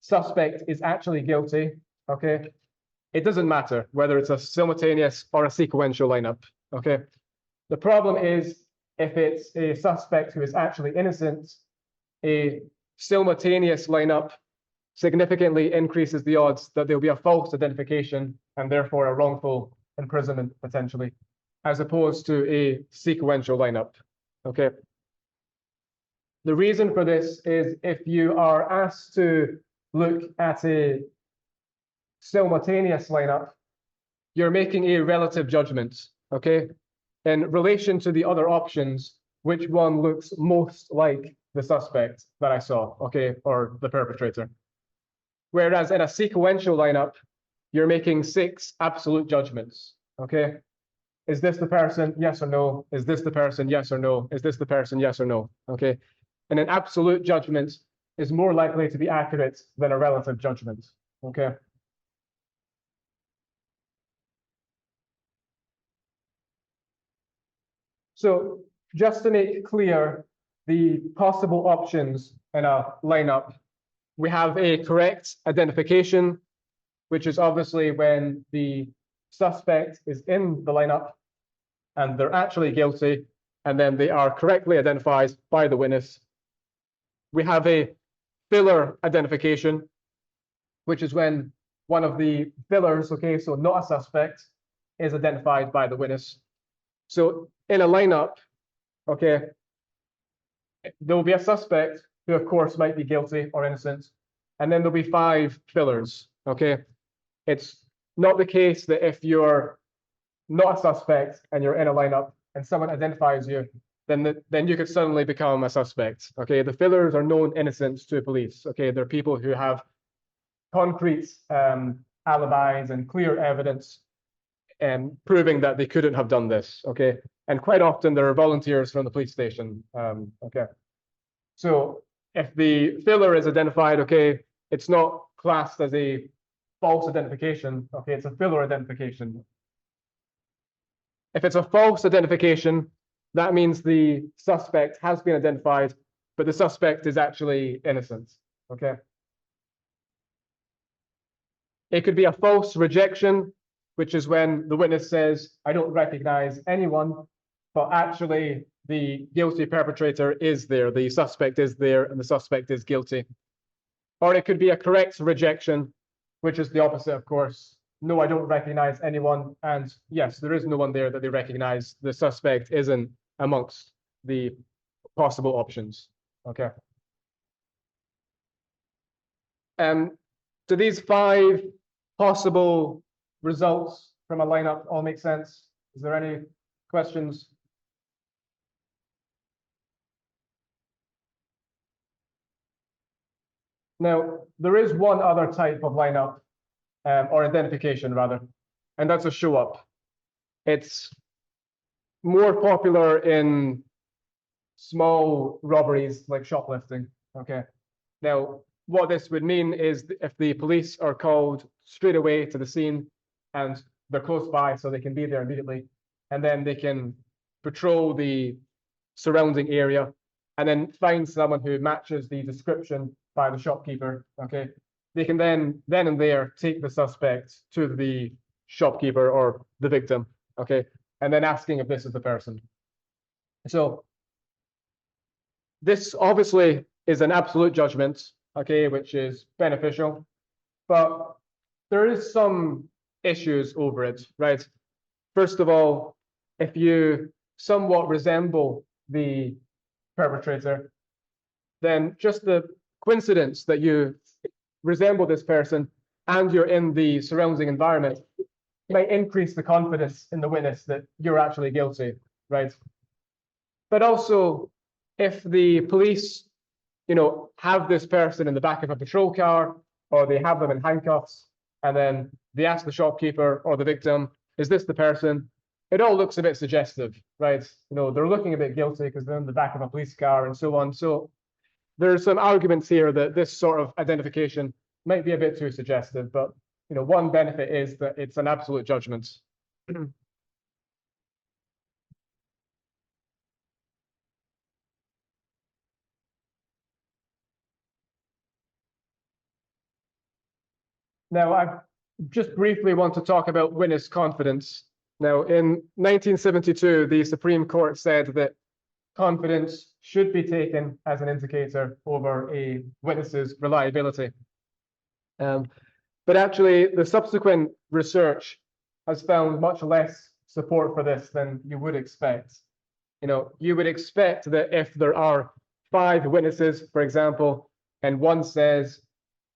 suspect is actually guilty, okay, it doesn't matter whether it's a simultaneous or a sequential lineup, okay? The problem is if it's a suspect who is actually innocent, a simultaneous lineup significantly increases the odds that there'll be a false identification and therefore a wrongful imprisonment potentially, as opposed to a sequential lineup, okay? The reason for this is if you are asked to look at a simultaneous lineup, you're making a relative judgment, okay? In relation to the other options, which one looks most like the suspect that I saw, okay, or the perpetrator. Whereas in a sequential lineup, you're making 6 absolute judgments, okay? Is this the person? Yes or no? Is this the person? Yes or no? Is this the person? Yes or no? Okay. And an absolute judgment is more likely to be accurate than a relative judgment, okay? So just to make clear the possible options in a lineup, we have a correct identification, which is obviously when the suspect is in the lineup and they're actually guilty, and then they are correctly identified by the witness. We have a filler identification, which is when one of the fillers, okay, so not a suspect, is identified by the witness. So in a lineup, okay, there will be a suspect who, of course, might be guilty or innocent, and then there'll be 5 fillers, okay? It's not the case that if you're not a suspect and you're in a lineup and someone identifies you, then you could suddenly become a suspect, okay? The fillers are known innocents to police, okay? They're people who have concrete alibis and clear evidence proving that they couldn't have done this, okay? And quite often there are volunteers from the police station, okay? So if the filler is identified, okay, it's not classed as a false identification, okay? It's a filler identification. If it's a false identification, that means the suspect has been identified, but the suspect is actually innocent, okay? It could be a false rejection, which is when the witness says, I don't recognize anyone, but actually the guilty perpetrator is there, the suspect is there, and the suspect is guilty. Or it could be a correct rejection, which is the opposite, of course. No, I don't recognize anyone, and yes, there is no one there that they recognize. The suspect isn't amongst the possible options, okay? Do these 5 possible results from a lineup all make sense? Is there any questions? Now, there is one other type of lineup, or identification rather, and that's a show up. It's more popular in small robberies like shoplifting, okay? Now, what this would mean is if the police are called straight away to the scene and they're close by so they can be there immediately, and then they can patrol the surrounding area and then find someone who matches the description by the shopkeeper, okay? They can then and there take the suspect to the shopkeeper or the victim, okay? And then asking if this is the person. So this obviously is an absolute judgment, okay, which is beneficial, but there is some issues over it, right? First of all, if you somewhat resemble the perpetrator, then just the coincidence that you resemble this person and you're in the surrounding environment might increase the confidence in the witness that you're actually guilty, right? But also, if the police, have this person in the back of a patrol car, or they have them in handcuffs, and then they ask the shopkeeper or the victim, is this the person? It all looks a bit suggestive, right? They're looking a bit guilty because they're in the back of a police car and so on. So there's some arguments here that this sort of identification might be a bit too suggestive, but one benefit is that it's an absolute judgment. Now, I just briefly want to talk about witness confidence. Now, in 1972, the Supreme Court said that confidence should be taken as an indicator over a witness's reliability. But actually, the subsequent research has found much less support for this than you would expect. You would expect that if there are 5 witnesses, for example, and one says,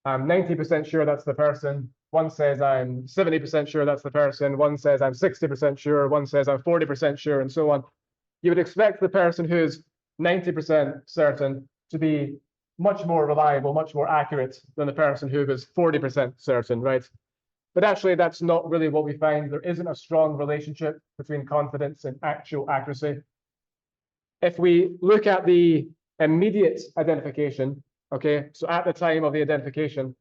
I'm 90% sure that's the person, one says I'm 70% sure that's the person, one says I'm 60% sure, one says I'm 40% sure, and so on. You would expect the person who's 90% certain to be much more reliable, much more accurate than the person who was 40% certain, right? But actually, that's not really what we find. There isn't a strong relationship between confidence and actual accuracy. If we look at the immediate identification, okay, so at the time of the identification,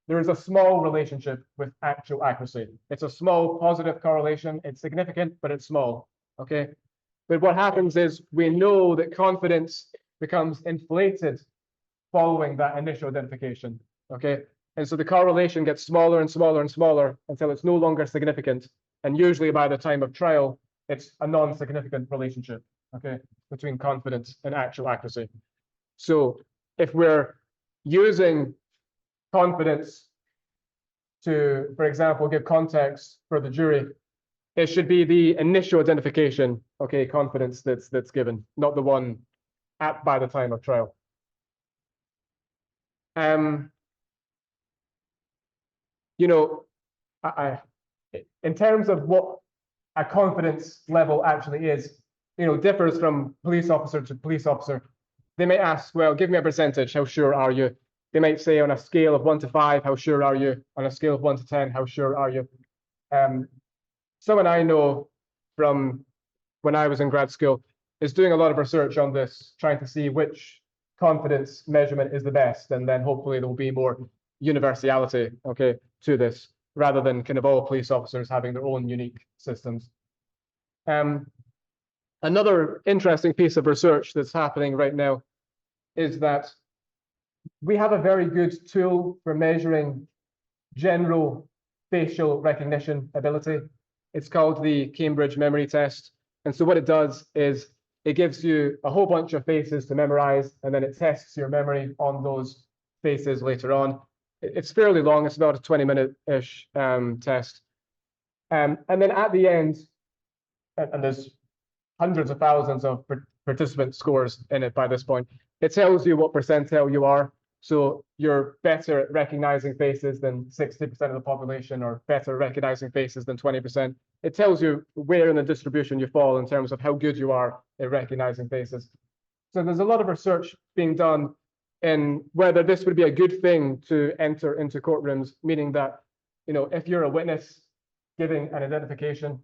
there is a small relationship with actual accuracy. It's a small positive correlation. It's significant, but it's small, okay? But what happens is we know that confidence becomes inflated following that initial identification, okay? And so the correlation gets smaller and smaller and smaller until it's no longer significant. And usually by the time of trial, it's a non-significant relationship, okay, between confidence and actual accuracy. So if we're using confidence to, for example, give context for the jury, it should be the initial identification, okay, confidence that's given, not the one by the time of trial. In terms of what a confidence level actually is, differs from police officer to police officer. They may ask, well, give me a percentage, how sure are you? They might say on a scale of 1 to 5, how sure are you? On a scale of 1 to 10, how sure are you? Someone I know from when I was in grad school is doing a lot of research on this, trying to see which confidence measurement is the best, and then hopefully there will be more universality, okay, to this, rather than kind of all police officers having their own unique systems. Another interesting piece of research that's happening right now is that we have a very good tool for measuring general facial recognition ability. It's called the Cambridge Memory Test. And so what it does is it gives you a whole bunch of faces to memorize, and then it tests your memory on those faces later on. It's fairly long. It's about a 20-minute-ish test. And then at the end, and there's hundreds of thousands of participant scores in it by this point, it tells you what percentile you are. So you're better at recognizing faces than 60% of the population, or better at recognizing faces than 20%. It tells you where in the distribution you fall in terms of how good you are at recognizing faces. So there's a lot of research being done in whether this would be a good thing to enter into courtrooms, meaning that, if you're a witness giving an identification,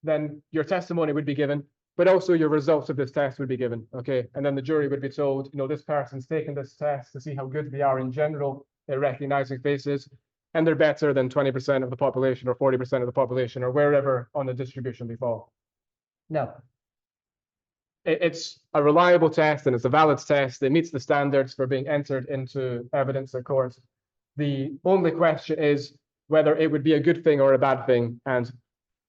then your testimony would be given, but also your results of this test would be given, okay? And then the jury would be told, this person's taken this test to see how good they are in general at recognizing faces, and they're better than 20% of the population or 40% of the population or wherever on the distribution they fall. Now, it's a reliable test and it's a valid test. It meets the standards for being entered into evidence at court. The only question is whether it would be a good thing or a bad thing. And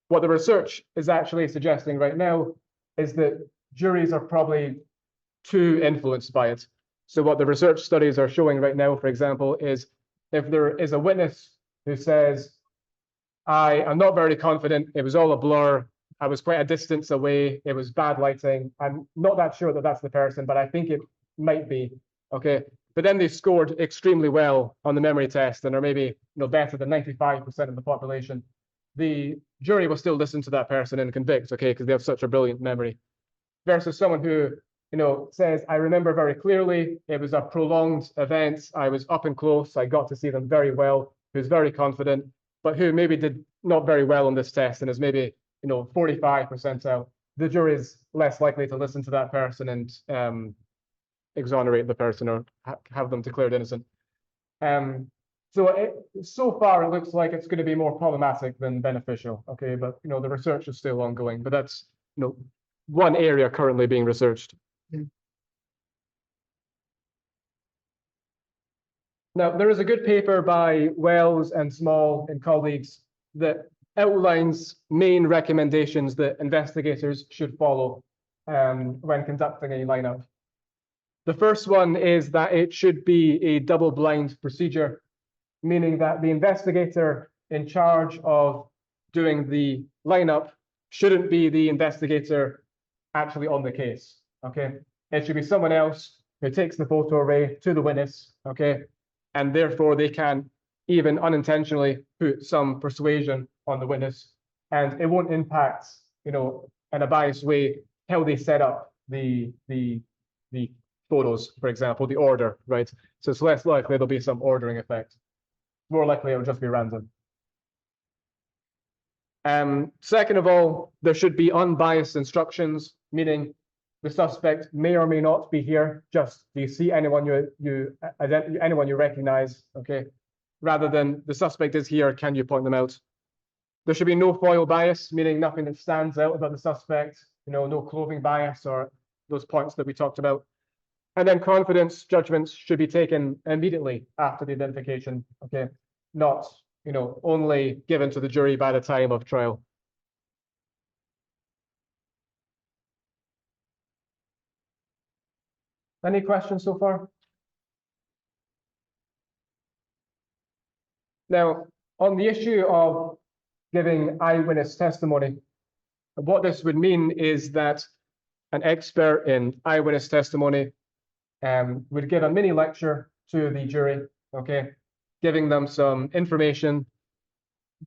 what the research is actually suggesting right now is that juries are probably too influenced by it. So what the research studies are showing right now, for example, is if there is a witness who says, I am not very confident, it was all a blur, I was quite a distance away, it was bad lighting, I'm not that sure that that's the person, but I think it might be, okay? But then they scored extremely well on the memory test and are maybe better than 95% of the population. The jury will still listen to that person and convict, okay, because they have such a brilliant memory. Versus someone who, says, I remember very clearly, it was a prolonged event, I was up and close, I got to see them very well, who's very confident, but who maybe did not very well on this test and is maybe, 45% out. The jury is less likely to listen to that person and exonerate the person or have them declared innocent. So far, it looks like it's going to be more problematic than beneficial. Okay, but the research is still ongoing. But that's one area currently being researched. Now, there is a good paper by Wells and Small and colleagues that outlines main recommendations that investigators should follow when conducting a lineup. The first one is that it should be a double-blind procedure, meaning that the investigator in charge of doing the lineup shouldn't be the investigator actually on the case, okay? It should be someone else who takes the photo array to the witness, okay? And therefore they can even unintentionally put some persuasion on the witness, and it won't impact, in a biased way, how they set up the photos, for example, the order, right? So it's less likely there'll be some ordering effect. More likely it'll just be random. Second of all, there should be unbiased instructions, meaning the suspect may or may not be here. Just do you see anyone you recognize? Okay, rather than the suspect is here, can you point them out? There should be no foil bias, meaning nothing that stands out about the suspect. No clothing bias or those points that we talked about. And then confidence judgments should be taken immediately after the identification. Okay, not only given to the jury by the time of trial. Any questions so far? Now, on the issue of giving eyewitness testimony, what this would mean is that an expert in eyewitness testimony would give a mini lecture to the jury, okay, giving them some information.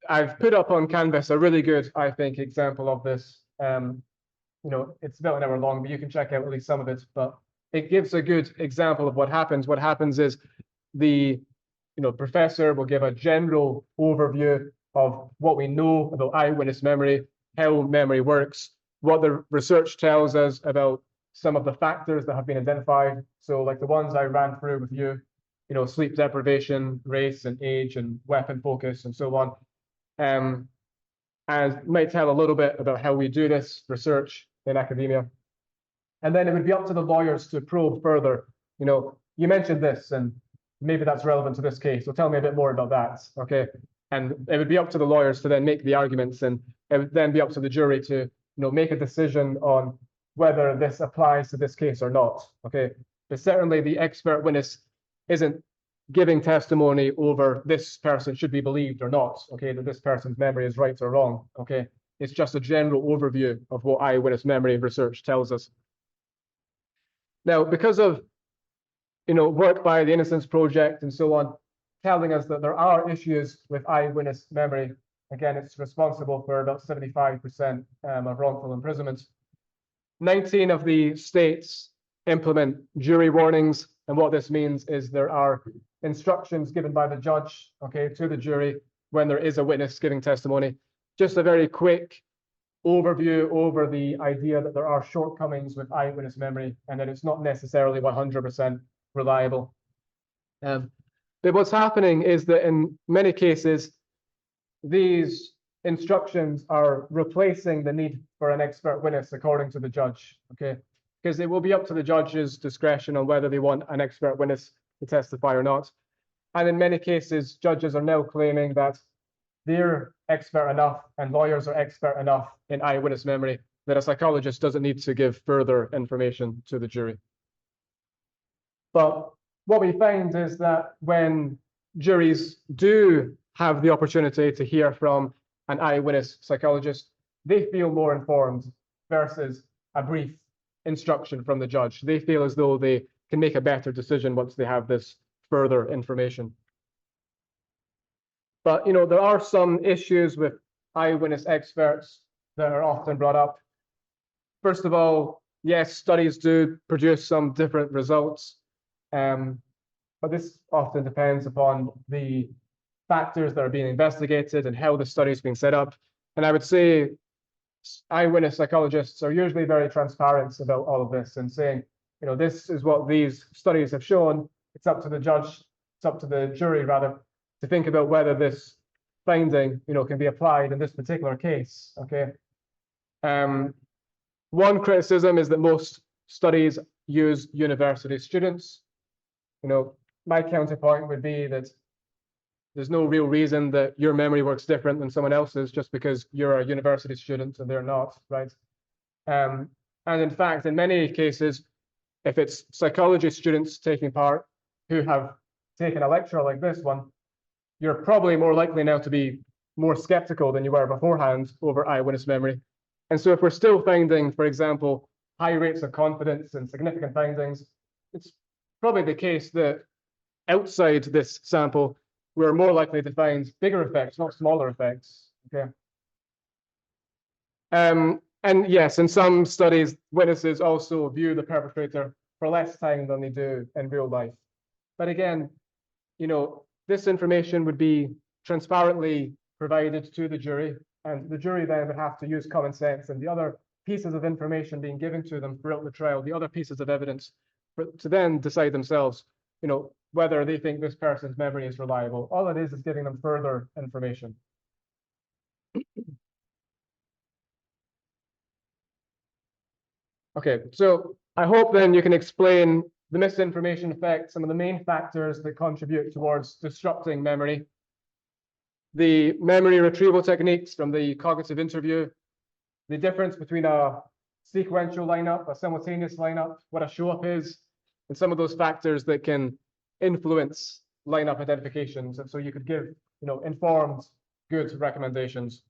I've put up on Canvas a really good, I think, example of this. It's about an hour long, but you can check out at least some of it. But it gives a good example of what happens. What happens is the professor will give a general overview of what we know about eyewitness memory, how memory works, what the research tells us about some of the factors that have been identified. So like the ones I ran through with you, sleep deprivation, race and age and weapon focus and so on. And might tell a little bit about how we do this research in academia. And then it would be up to the lawyers to probe further. You mentioned this, and maybe that's relevant to this case. So tell me a bit more about that, okay? And it would be up to the lawyers to then make the arguments, and it would then be up to the jury to, make a decision on whether this applies to this case or not, okay? But certainly the expert witness isn't giving testimony over this person should be believed or not, okay, that this person's memory is right or wrong, okay? It's just a general overview of what eyewitness memory research tells us. Now, because of work by the Innocence Project and so on, telling us that there are issues with eyewitness memory, again, it's responsible for about 75% of wrongful imprisonment. 19 of the states implement jury warnings, and what this means is there are instructions given by the judge, okay, to the jury when there is a witness giving testimony. Just a very quick overview over the idea that there are shortcomings with eyewitness memory and that it's not necessarily 100% reliable. But what's happening is that in many cases, these instructions are replacing the need for an expert witness according to the judge, okay? Because it will be up to the judge's discretion on whether they want an expert witness to testify or not. And in many cases, judges are now claiming that they're expert enough and lawyers are expert enough in eyewitness memory that a psychologist doesn't need to give further information to the jury. But what we find is that when juries do have the opportunity to hear from an eyewitness psychologist, they feel more informed versus a brief instruction from the judge. They feel as though they can make a better decision once they have this further information. But there are some issues with eyewitness experts that are often brought up. First of all, yes, studies do produce some different results, but this often depends upon the factors that are being investigated and how the study is being set up. And I would say eyewitness psychologists are usually very transparent about all of this and saying, you know, this is what these studies have shown. It's up to the judge, it's up to the jury rather, to think about whether this finding, you know, can be applied in this particular case. Okay. One criticism is that most studies use university students. You know, my counterpoint would be that there's no real reason that your memory works different than someone else's just because you're a university student and they're not, right? And in fact, in many cases, if it's psychology students taking part who have taken a lecture like this one, you're probably more likely now to be more skeptical than you were beforehand over eyewitness memory. And so if we're still finding, for example, high rates of confidence and significant findings, it's probably the case that outside this sample, we're more likely to find bigger effects, not smaller effects. Okay. And yes, in some studies, witnesses also view the perpetrator for less time than they do in real life. But again, you know, this information would be transparently provided to the jury, and the jury then would have to use common sense and the other pieces of information being given to them throughout the trial, the other pieces of evidence, to then decide themselves, you know, whether they think this person's memory is reliable. All it is giving them further information. Okay, so I hope then you can explain the misinformation effect, some of the main factors that contribute towards disrupting memory, the memory retrieval techniques from the cognitive interview, the difference between a sequential lineup, a simultaneous lineup, what a show-up is, and some of those factors that can influence lineup identifications. And so you could give, you know, informed, good recommendations.